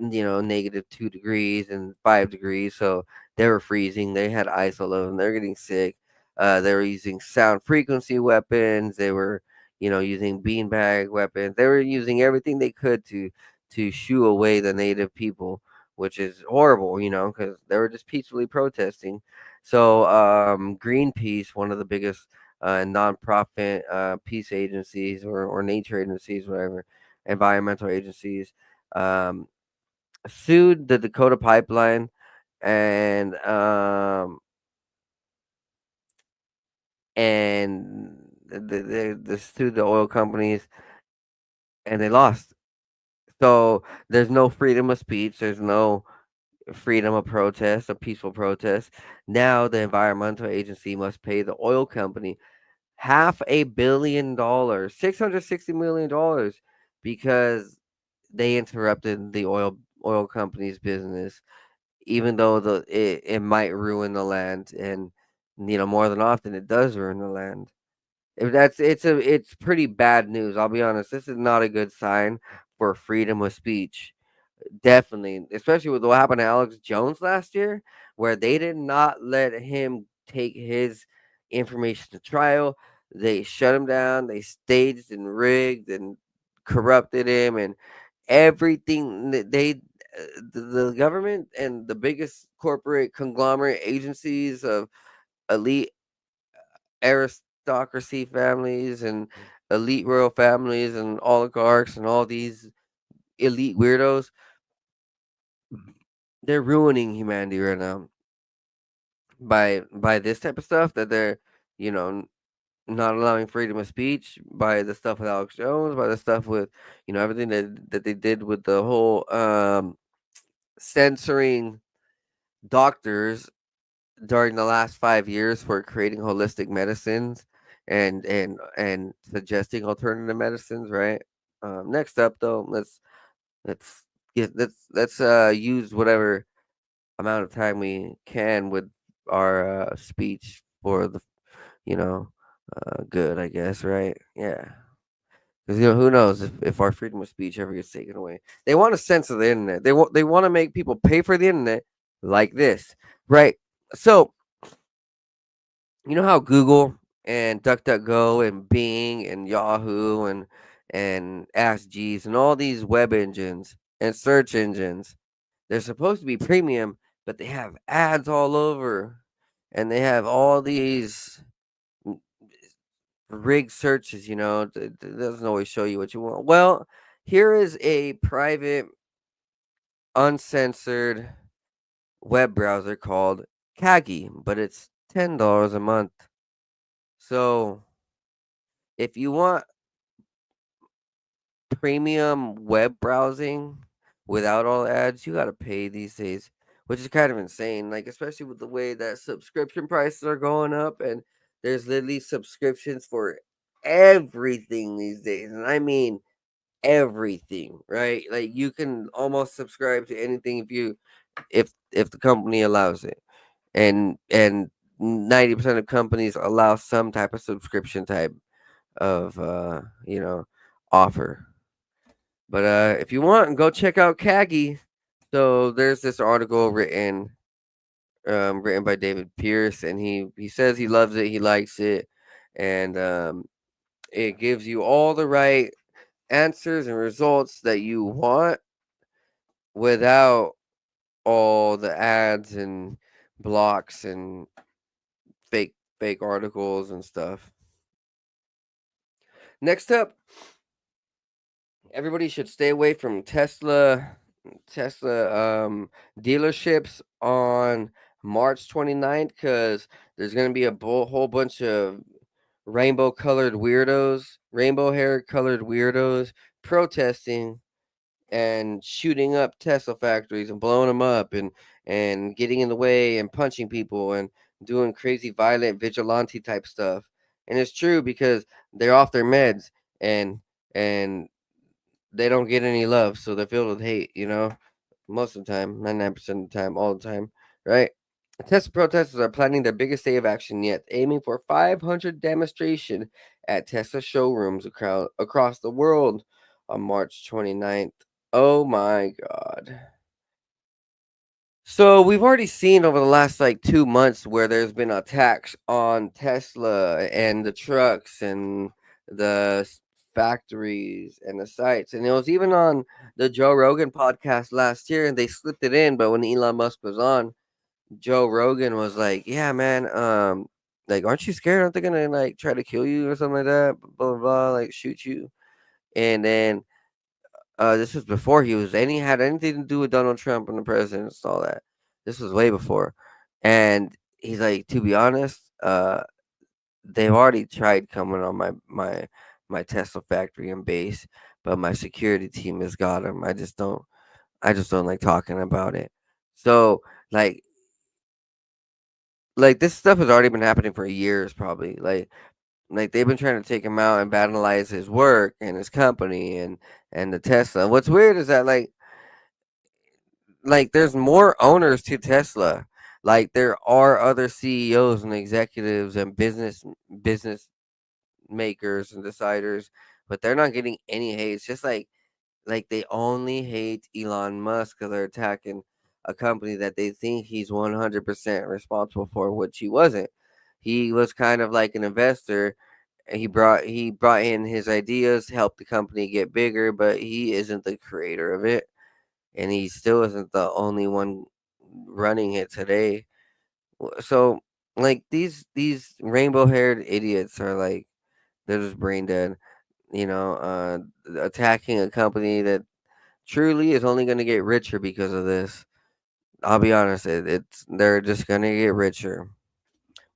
-2 degrees and 5 degrees, so they were freezing. They had ice all over them. They're getting sick. They were using sound frequency weapons. They were, using beanbag weapons. They were using everything they could to shoo away the native people, which is horrible, because they were just peacefully protesting. So Greenpeace, one of the biggest nonprofit peace agencies or nature agencies, whatever, environmental agencies. Um, Sued the Dakota Pipeline and and they sued the oil companies and they lost. So there's no freedom of speech. There's no freedom of protest, a peaceful protest. Now the environmental agency must pay the oil company $500 million, $660 million, because they interrupted the oil company's business, even though it might ruin the land, and more than often it does ruin the land. If that's it's pretty bad news. I'll be honest. This is not a good sign for freedom of speech. Definitely, especially with what happened to Alex Jones last year, where they did not let him take his information to trial. They shut him down. They staged and rigged and corrupted him, and everything that the government and the biggest corporate conglomerate agencies of elite aristocracy families and elite royal families and oligarchs and all these elite weirdos, they're ruining humanity right now by this type of stuff, that they're you know not allowing freedom of speech, by the stuff with Alex Jones, by the stuff with everything that they did with the whole censoring doctors during the last 5 years for creating holistic medicines and suggesting alternative medicines, right? Next up, though, let's let's use whatever amount of time we can with our speech for the you know good, I guess, right? Yeah. Because who knows if our freedom of speech ever gets taken away? They want to censor the internet. They want to make people pay for the internet like this, right? So you know how Google and DuckDuckGo and Bing and Yahoo and AskJeeves and all these web engines and search engines, they're supposed to be premium, but they have ads all over, and they have all these rigged searches. It doesn't always show you what you want. Well, here is a private, uncensored web browser called Kagi, but it's $10 a month. So if you want premium web browsing without all ads, you gotta pay these days, which is kind of insane. Like, especially with the way that subscription prices are going up, and there's literally subscriptions for everything these days, and I mean everything, right? Like, you can almost subscribe to anything if the company allows it, and 90% of companies allow some type of subscription type of offer. But if you want, go check out Kagi. So there's this article written by David Pierce, and he says he loves it, he likes it, and it gives you all the right answers and results that you want without all the ads and blocks and fake articles and stuff. Next up, everybody should stay away from Tesla dealerships on March 29th, because there's going to be a whole bunch of rainbow hair colored weirdos protesting and shooting up Tesla factories and blowing them up and getting in the way and punching people and doing crazy violent vigilante type stuff. And it's true, because they're off their meds, and they don't get any love, so they're filled with hate. most of the time, 99% of the time, all the time, right? Tesla protesters are planning their biggest day of action yet, aiming for 500 demonstration at Tesla showrooms across the world on March 29th. Oh my God. So we've already seen over the last like 2 months where there's been attacks on Tesla and the trucks and the factories and the sites, and it was even on the Joe Rogan podcast last year, and they slipped it in. But when Elon Musk was on, Joe Rogan was like, "Yeah, man, like, aren't you scared? Aren't they gonna like try to kill you or something like that? Blah blah blah, like shoot you?" And then this was before he was any had anything to do with Donald Trump and the president and all that. This was way before. And he's like, to be honest, they've already tried coming on my Tesla factory and base, but my security team has got him. I just don't like talking about it. So like this stuff has already been happening for years, probably. Like they've been trying to take him out and vandalize his work and his company and the Tesla. What's weird is that there's more owners to Tesla. Like there are other CEOs and executives and business makers and deciders, but they're not getting any hate. It's just like they only hate Elon Musk because they're attacking a company that they think he's 100% responsible for, which he wasn't. He was kind of like an investor. He brought in his ideas, helped the company get bigger, but he isn't the creator of it, and he still isn't the only one running it today. So like these rainbow haired idiots are like they're just brain dead, attacking a company that truly is only going to get richer because of this. I'll be honest, it's they're just going to get richer.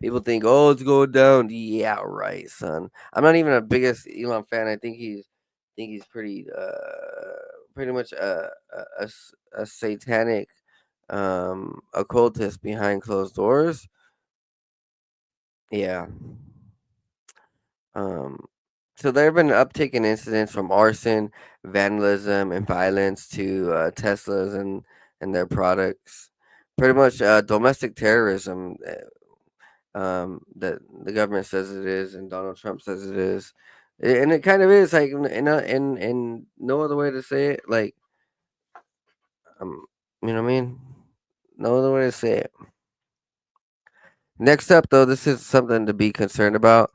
People think, oh, it's going down. Yeah, right, son. I'm not even a biggest Elon fan. I think he's pretty much a satanic occultist behind closed doors. Yeah. Um, so there have been an uptick in incidents from arson, vandalism, and violence to Teslas and their products. Pretty much domestic terrorism that the government says it is, and Donald Trump says it is, and it kind of is. Like in no other way to say it. Like you know what I mean? No other way to say it. Next up, though, this is something to be concerned about.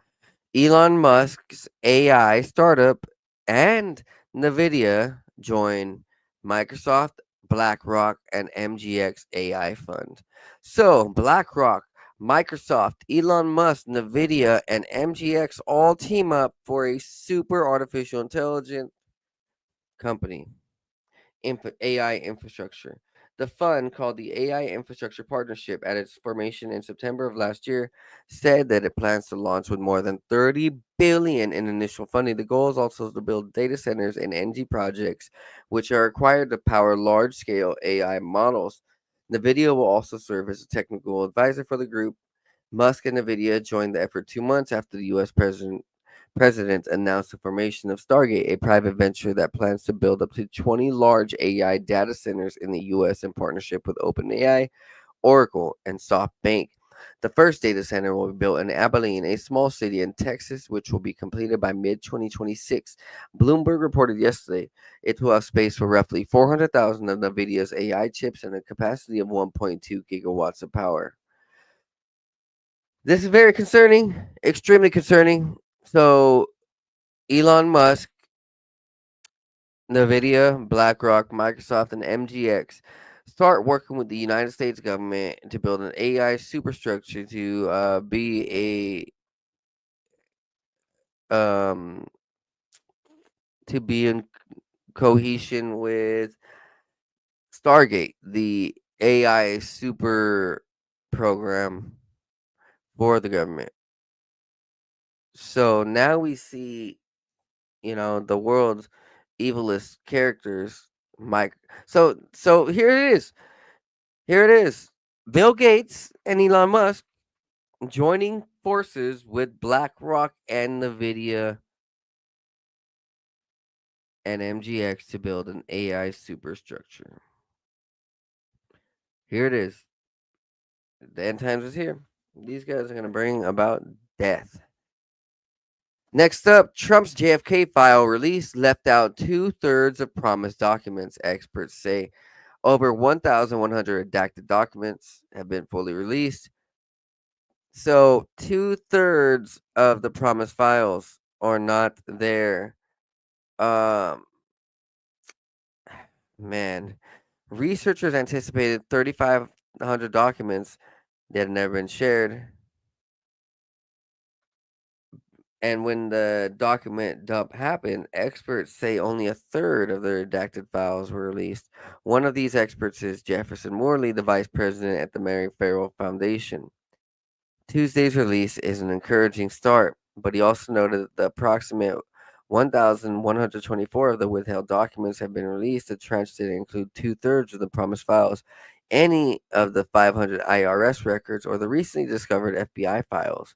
Elon Musk's AI startup and NVIDIA join Microsoft, BlackRock, and MGX AI Fund. So, BlackRock, Microsoft, Elon Musk, NVIDIA, and MGX all team up for a super artificial intelligence company. AI infrastructure. The fund, called the AI Infrastructure Partnership, at its formation in September of last year, said that it plans to launch with more than 30 billion in initial funding. The goal is also to build data centers and energy projects, which are required to power large-scale AI models. NVIDIA will also serve as a technical advisor for the group. Musk and NVIDIA joined the effort 2 months after the U.S. president announced the formation of Stargate, a private venture that plans to build up to 20 large AI data centers in the U.S. in partnership with OpenAI, Oracle, and SoftBank. The first data center will be built in Abilene, a small city in Texas, which will be completed by mid 2026. Bloomberg reported yesterday it will have space for roughly 400,000 of NVIDIA's AI chips and a capacity of 1.2 gigawatts of power. This is very concerning, extremely concerning. So, Elon Musk, NVIDIA, BlackRock, Microsoft, and MGX start working with the United States government to build an AI superstructure to um, be in cohesion with Stargate, the AI super program for the government. So now we see, the world's evilest characters. Mike. So here it is. Here it is. Bill Gates and Elon Musk joining forces with BlackRock and NVIDIA and MGX to build an AI superstructure. Here it is. The end times is here. These guys are going to bring about death. Next up, Trump's JFK file release left out 2/3 of promised documents, experts say. Over 1,100 redacted documents have been fully released. So 2/3 of the promised files are not there. Um, man, researchers anticipated 3,500 documents that had never been shared. And when the document dump happened, experts say only a third of the redacted files were released. One of these experts is Jefferson Morley, the vice president at the Mary Farrell Foundation. Tuesday's release is an encouraging start, but he also noted that the approximate 1,124 of the withheld documents have been released. The tranche did include 2/3 of the promised files, any of the 500 IRS records, or the recently discovered FBI files.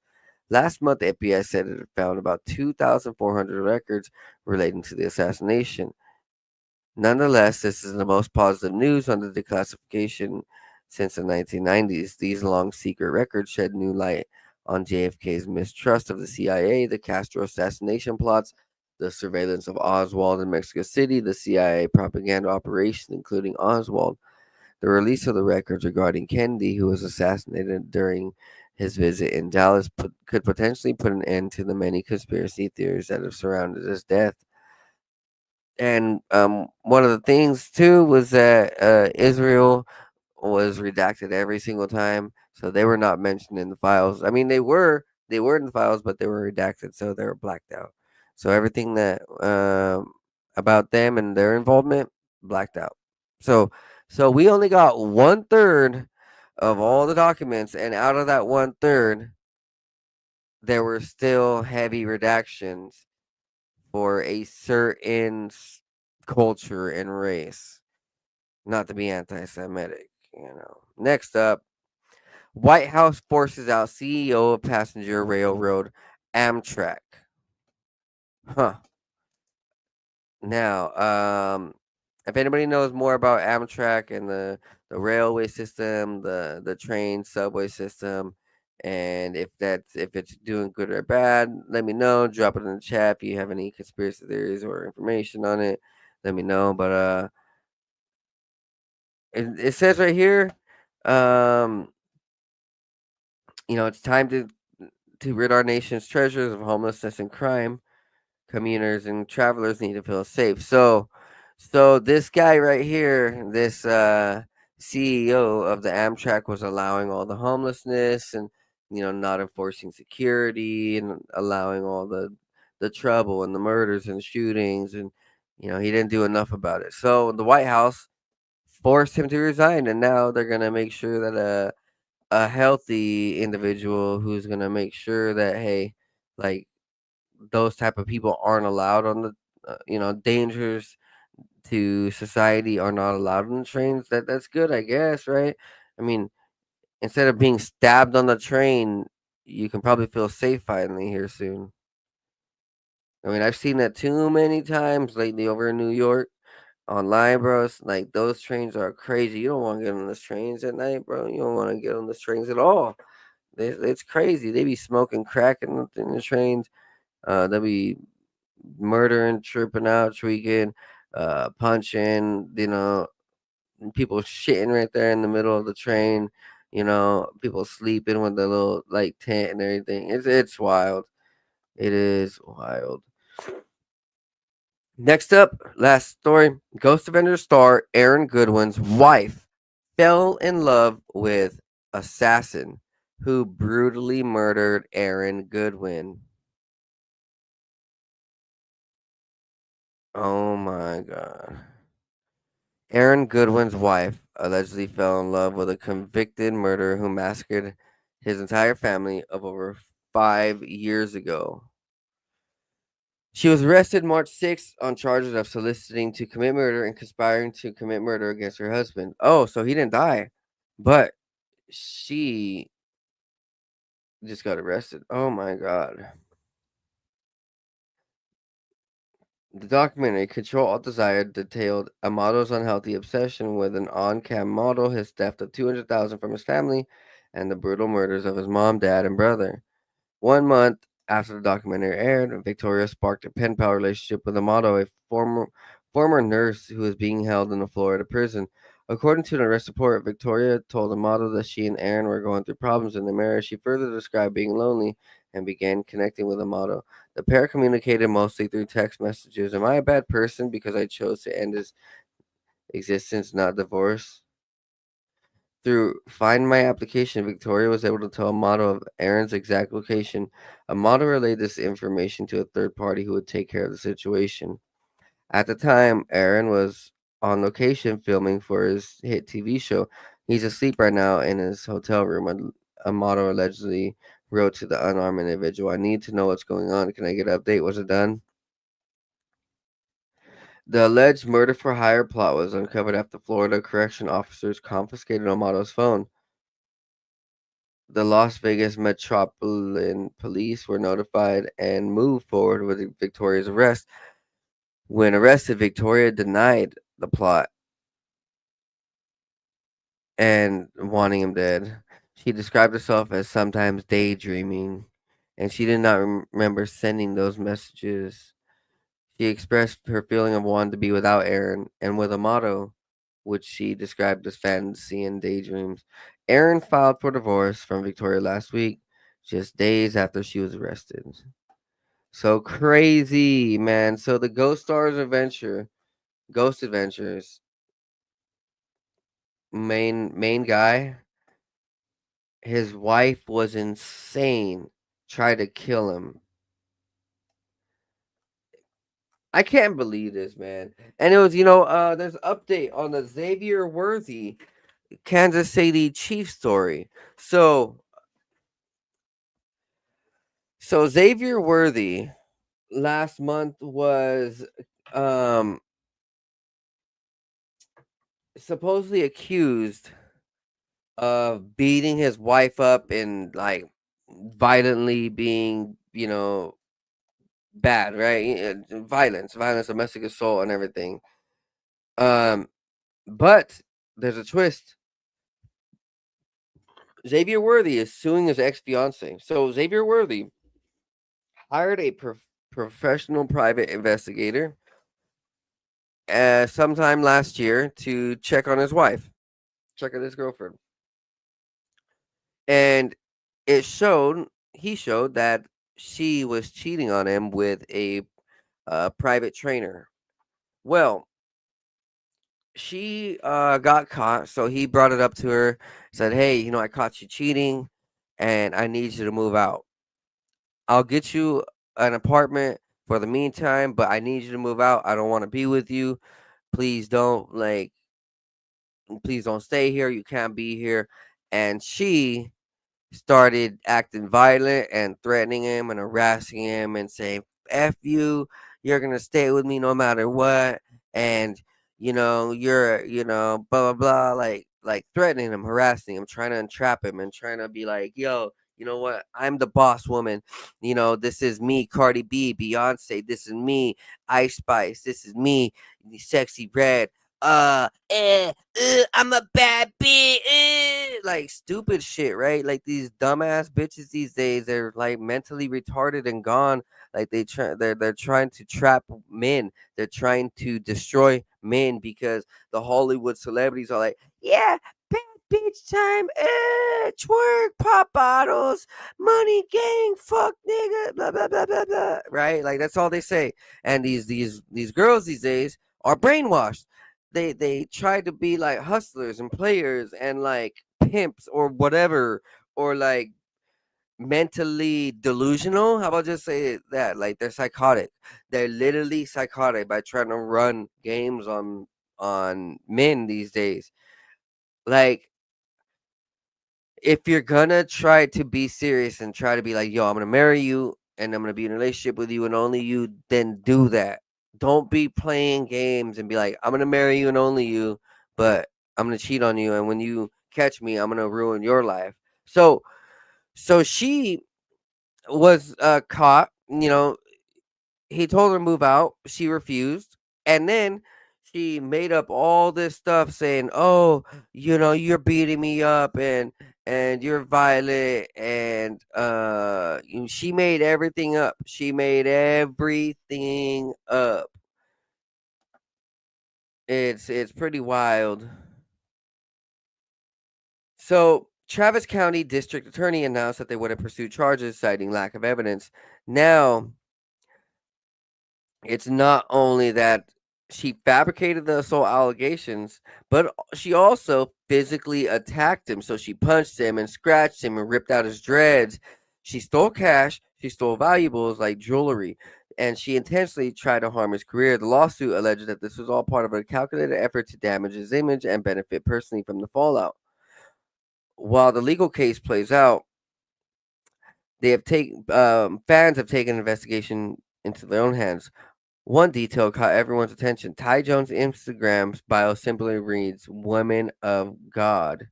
Last month, the FBI said it had found about 2,400 records relating to the assassination. Nonetheless, this is the most positive news on the declassification since the 1990s. These long secret records shed new light on JFK's mistrust of the CIA, the Castro assassination plots, the surveillance of Oswald in Mexico City, the CIA propaganda operation, including Oswald. The release of the records regarding Kennedy, who was assassinated during his visit in Dallas, could potentially put an end to the many conspiracy theories that have surrounded his death. And one of the things too was that Israel was redacted every single time, so they were not mentioned in the files. I mean, they were in the files, but they were redacted, so they were blacked out. So everything that about them and their involvement blacked out. So we only got 1/3 of all the documents, and out of that 1/3, there were still heavy redactions for a certain culture and race, not to be anti-Semitic. Next up, White House forces out CEO of passenger railroad Amtrak. Huh. Now, if anybody knows more about Amtrak and the railway system, the train subway system, and if it's doing good or bad, let me know. Drop it in the chat if you have any conspiracy theories or information on it. Let me know. But it says right here, um, it's time to rid our nation's treasures of homelessness and crime. Commuters and travelers need to feel safe. So this guy right here, this CEO of the Amtrak, was allowing all the homelessness and not enforcing security and allowing all the trouble and the murders and shootings, and he didn't do enough about it. So the White House forced him to resign, and now they're gonna make sure that a healthy individual who's gonna make sure that, hey, like, those type of people aren't allowed on the dangers to society are not allowed on the trains. That's good, I guess, right? I mean, instead of being stabbed on the train, you can probably feel safe finally here soon. I mean, I've seen that too many times lately over in New York online, bro. It's like those trains are crazy. You don't want to get on those trains at night, bro. You don't want to get on those trains at all. It's crazy. They be smoking crack in the trains. They'll be murdering, tripping out, tweaking, punching, people shitting right there in the middle of the train, people sleeping with the little like tent and everything. It's wild. It is wild. Next up, last story. Ghost Avenger star Aaron Goodwin's wife fell in love with assassin who brutally murdered Aaron Goodwin. Oh my god. Aaron Goodwin's wife allegedly fell in love with a convicted murderer who massacred his entire family of over 5 years ago. She was arrested March 6th on charges of soliciting to commit murder and conspiring to commit murder against her husband. Oh, so he didn't die, but she just got arrested. Oh my god. The documentary Control Alt Desire detailed a model's unhealthy obsession with an on-cam model, his theft of 200,000 from his family, and the brutal murders of his mom, dad, and brother. 1 month after the documentary aired, Victoria sparked a pen pal relationship with Amato, a former nurse who is being held in a Florida prison. According to an arrest report, Victoria told Amato that she and Aaron were going through problems in their marriage. She further described being lonely and began connecting with Amato. The pair communicated mostly through text messages. Am I a bad person because I chose to end his existence, not divorce? Through Find My application, Victoria was able to tell Amato of Aaron's exact location. Amato relayed this information to a third party who would take care of the situation. At the time, Aaron was on location filming for his hit TV show. He's asleep right now in his hotel room. Amato allegedly wrote to the unarmed individual, I need to know what's going on. Can I get an update? Was it done? The alleged murder for hire plot was uncovered after Florida correction officers confiscated Amato's phone. The Las Vegas Metropolitan Police were notified and moved forward with Victoria's arrest. When arrested, Victoria denied the plot and wanting him dead. She described herself as sometimes daydreaming, and she did not remember sending those messages. She expressed her feeling of wanting to be without Aaron and with Amato, which she described as fantasy and daydreams. Aaron filed for divorce from Victoria last week, just days after she was arrested. So crazy, man. So the Ghost Adventures, main guy, his wife was insane, tried to kill him. I can't believe this, man. And it was, there's an update on the Xavier Worthy Kansas City Chiefs story. So Xavier Worthy last month was um supposedly accused of beating his wife up and like violently being, bad, right? Violence, domestic assault and everything. Um but there's a twist. Xavier Worthy is suing his ex-fiance. So Xavier Worthy hired a professional private investigator sometime last year to check on his wife, check on his girlfriend. And he showed that she was cheating on him with a private trainer. Well, she got caught, so he brought it up to her, said, hey, I caught you cheating and I need you to move out. I'll get you an apartment for the meantime, but I need you to move out. I don't want to be with you. Please don't please don't stay here. You can't be here. And she started acting violent and threatening him and harassing him and saying, F you, you're gonna stay with me no matter what. And you're blah blah blah, like threatening him, harassing him, trying to entrap him and trying to be like, yo, you know what? I'm the boss woman. This is me, Cardi B, Beyonce. This is me, Ice Spice. This is me, Sexy Red. I'm a bad bitch. Like stupid shit, right? Like these dumbass bitches these days, they're like mentally retarded and gone. Like they're trying to trap men. They're trying to destroy men because the Hollywood celebrities are like, yeah, bad bitch time, twerk, pop bottles, money, gang, fuck, nigga, blah blah blah blah blah. Right? Like that's all they say. And these girls these days are brainwashed. They try to be like hustlers and players and like pimps or whatever, or like mentally delusional. How about just say that? Like they're psychotic. They're literally psychotic by trying to run games on men these days. Like if you're gonna try to be serious and try to be like, yo, I'm gonna marry you and I'm gonna be in a relationship with you and only you, then do that. Don't be playing games and be like, I'm gonna marry you and only you, but I'm gonna cheat on you, and when you catch me, I'm gonna ruin your life. So she was caught. he told her to move out. She refused. And then she made up all this stuff saying, "Oh, you're beating me up and you're violent." And she made everything up. She made everything up. It's pretty wild. So, Travis County District Attorney announced that they wouldn't pursue charges, citing lack of evidence. Now, it's not only that she fabricated the assault allegations, but she also physically attacked him. So she punched him and scratched him and ripped out his dreads. She stole cash. She stole valuables like jewelry, and she intentionally tried to harm his career. The lawsuit alleged that this was all part of a calculated effort to damage his image and benefit personally from the fallout. While the legal case plays out, fans have taken investigation into their own hands. One detail caught everyone's attention. Ty Jones' Instagram's bio simply reads "Woman of God,"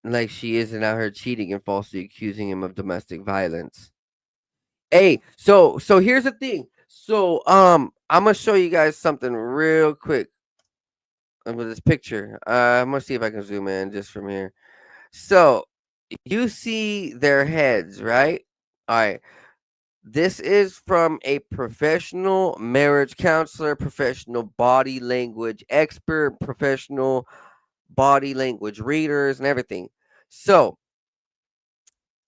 like she isn't out here cheating and falsely accusing him of domestic violence. Hey, so here's the thing. So I'm gonna show you guys something real quick with this picture. I'm gonna see if I can zoom in just from here. So you see their heads, right? All right. This is from a professional marriage counselor, professional body language expert, professional body language readers, and everything. So,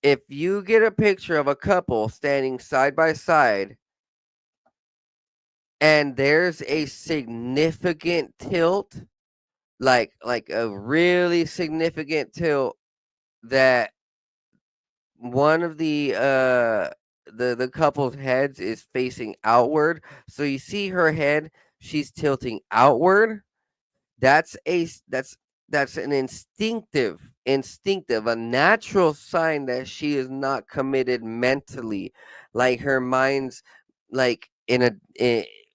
if you get a picture of a couple standing side by side and there's a significant tilt, like a really significant tilt that one of the couple's heads is facing outward. So you see her head, she's tilting outward. That's an instinctive, a natural sign that she is not committed mentally. Like her mind's like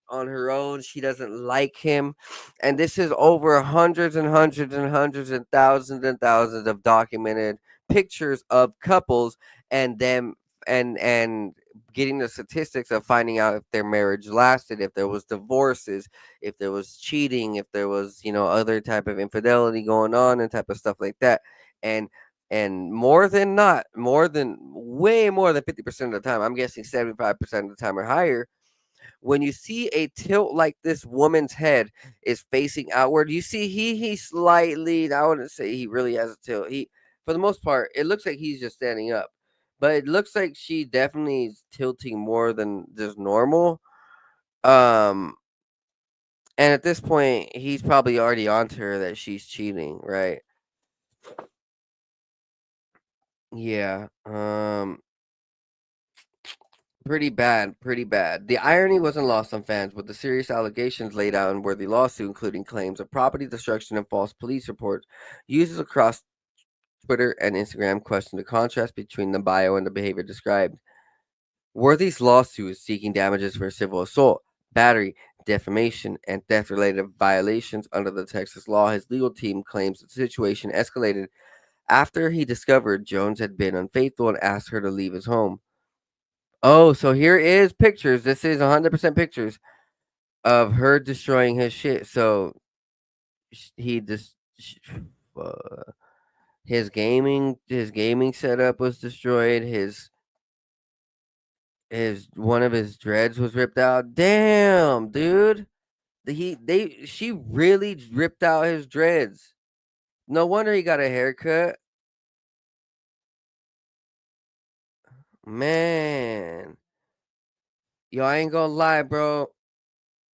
on her own. She doesn't like him, and this is over hundreds and hundreds and hundreds and thousands of documented pictures of couples and them and getting the statistics of finding out if their marriage lasted, if there was divorces, if there was cheating, if there was, other type of infidelity going on and type of stuff like that. And more than not, way more than 50% of the time, I'm guessing 75% of the time or higher, when you see a tilt like this woman's head is facing outward, you see he slightly, I wouldn't say he really has a tilt. He, for the most part, it looks like he's just standing up. But it looks like she definitely is tilting more than just normal. Um and at this point, he's probably already onto her that she's cheating, right? Yeah. Pretty bad, pretty bad. The irony wasn't lost on fans, with the serious allegations laid out in worthy lawsuit, including claims of property destruction and false police reports. Users across Twitter and Instagram questioned the contrast between the bio and the behavior described. Worthy's lawsuit is seeking damages for civil assault, battery, defamation, and theft-related violations under the Texas law. His legal team claims the situation escalated after he discovered Jones had been unfaithful and asked her to leave his home. Oh, so here is pictures. This is 100% pictures of her destroying his shit. So he just uh, his gaming setup was destroyed. His one of his dreads was ripped out. Damn, dude. She really ripped out his dreads. No wonder he got a haircut. Man. Yo, I ain't gonna lie, bro.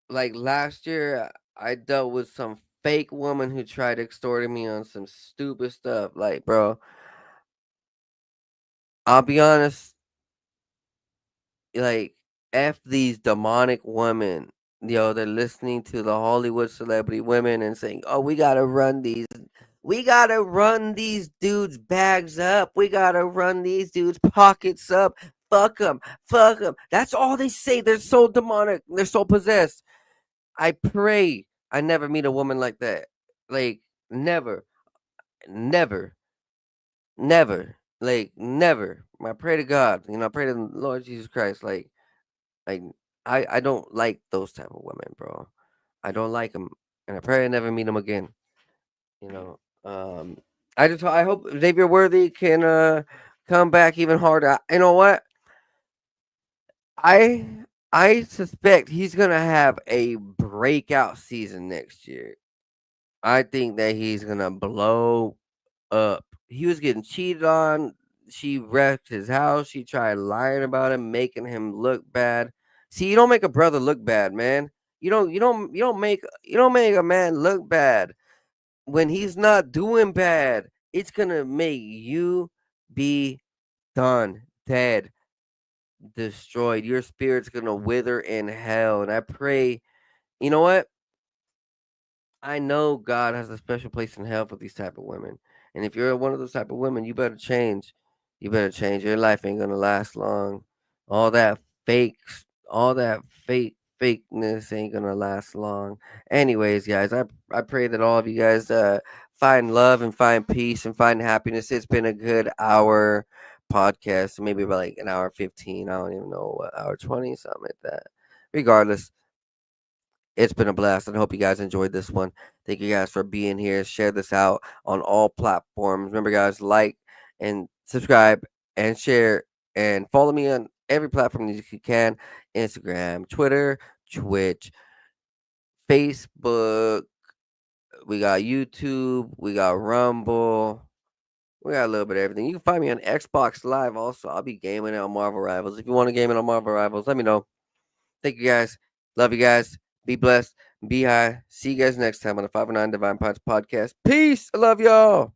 Like last year, I dealt with some fake woman who tried extorting me on some stupid stuff. Like, bro, I'll be honest, like, F these demonic women. Yo, they're listening to the Hollywood celebrity women and saying, "Oh, we gotta run these dudes' bags up. We gotta run these dudes' pockets up. Fuck them, fuck them." That's all they say. They're so demonic. They're so possessed. I pray I never meet a woman like that. Like, never, never, never. Like, never. I pray to God. I pray to the Lord Jesus Christ. Like, Like I don't like those type of women, bro. I don't like them, and I pray I never meet them again. You know, I hope Xavier Worthy can come back even harder. You know what? I I suspect he's gonna have a breakout season next year. I think that he's gonna blow up. He was getting cheated on. She wrecked his house. She tried lying about him, making him look bad. See, you don't make a brother look bad, man. You don't make a man look bad when he's not doing bad. It's gonna make you be done, dead, destroyed. Your spirit's gonna wither in hell. And I pray, you know what? I know God has a special place in hell for these type of women. And if you're one of those type of women, you better change. You better change. Your life ain't gonna last long. All that all that fakeness ain't gonna last long. Anyways, guys, I pray that all of you guys find love and find peace and find happiness. It's been a good hour podcast, maybe about like an hour 15. I don't even know what, hour 20, something like that. Regardless, it's been a blast, and I hope you guys enjoyed this one. Thank you guys for being here. Share this out on all platforms. Remember, guys, like and subscribe and share and follow me on every platform that you can: Instagram, Twitter, Twitch, Facebook. We got YouTube. We got Rumble. We got a little bit of everything. You can find me on Xbox Live also. I'll be gaming on Marvel Rivals. If you want to game it on Marvel Rivals, let me know. Thank you guys. Love you guys. Be blessed. Be high. See you guys next time on the 509 Divine Pods podcast. Peace. I love y'all.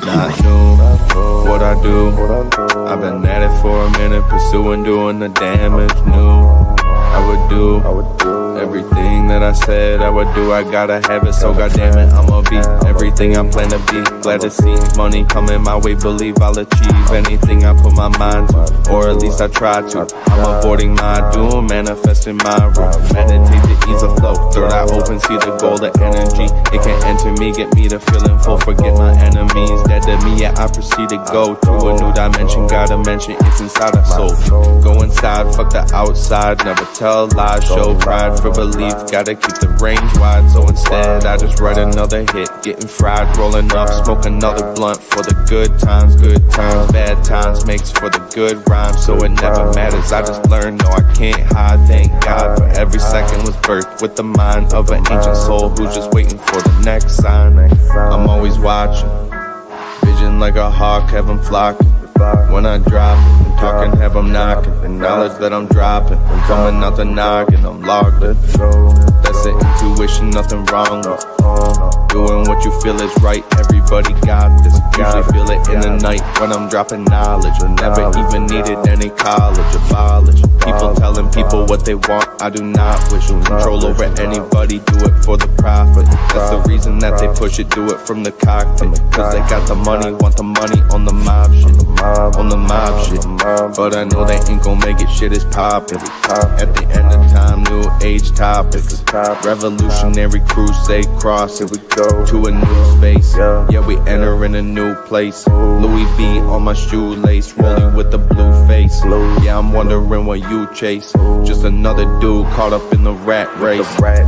Not new, what I do. I've been at it for a minute, pursuing, doing the damage. New, I would do everything that I said I would do. I gotta have it, so goddamn it, I'ma be everything I plan to be. Glad to see money coming my way, believe I'll achieve anything I put my mind to, or at least I try to. I'm avoiding my doom, manifesting my room. Meditate the ease of flow, third eye open, see the goal, the energy. It can enter me, get me to feeling full, forget my enemies. Dead to me, yeah, I proceed to go to a new dimension. Gotta mention it's inside our soul. Go inside, fuck the outside, never tell lies, show pride for belief. Gotta keep the range wide, so instead I just write another hit. Getting fried, rolling up, smoke another blunt for the good times, bad times makes for the good rhyme. So it never matters, I just learned, no I can't hide. Thank God for every second was birthed with the mind of an ancient soul who's just waiting for the next sign. I'm always watching, vision like a hawk, have 'em flocking. When I drop it, I'm talking, have 'em knocking. The knowledge that I'm dropping, I'm coming out the noggin, I'm logged in. That's the intuition, nothing wrong with doing what you feel is right. Everybody got this. Usually feel it in the night when I'm dropping knowledge. Never even needed any college, abolish people telling people what they want. I do not wish control over anybody, do it for the profit. That's the reason that they push it, do it from the cockpit. Cause they got the money, want the money on the mob shit. On the mob shit, but I know they ain't gon' make it, shit is poppin'. At the end of time, new age topics. Revolutionary crusade cross, here we go to a new space. Yeah, we enter in a new place. Louis V on my shoelace, rolling with the blue face. Yeah, I'm wondering what you chase. Just another dude caught up in the rat race.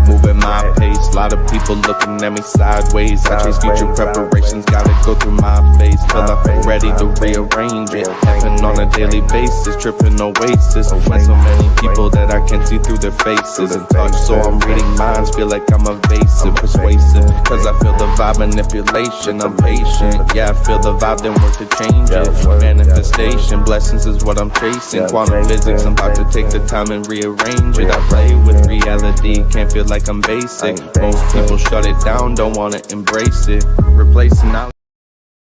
Moving my pace, lot of people looking at me sideways. I chase future preparations, gotta go through my phase. Till I feel ready to rearrange it. Happen on a daily basis, tripping oasis. When so many people that I can see through their faces and touch, so I'm reading minds, feel like I'm evasive, persuasive. Cause I feel the vibe, manipulation, I'm patient. Yeah, I feel the vibe, then work to change it. Manifestation, blessings is what I'm chasing. Quantum physics, I'm about to take the time and rearrange it. I play with reality, can't feel like I'm basic. Most people shut it down, don't wanna embrace it. Replacing knowledge.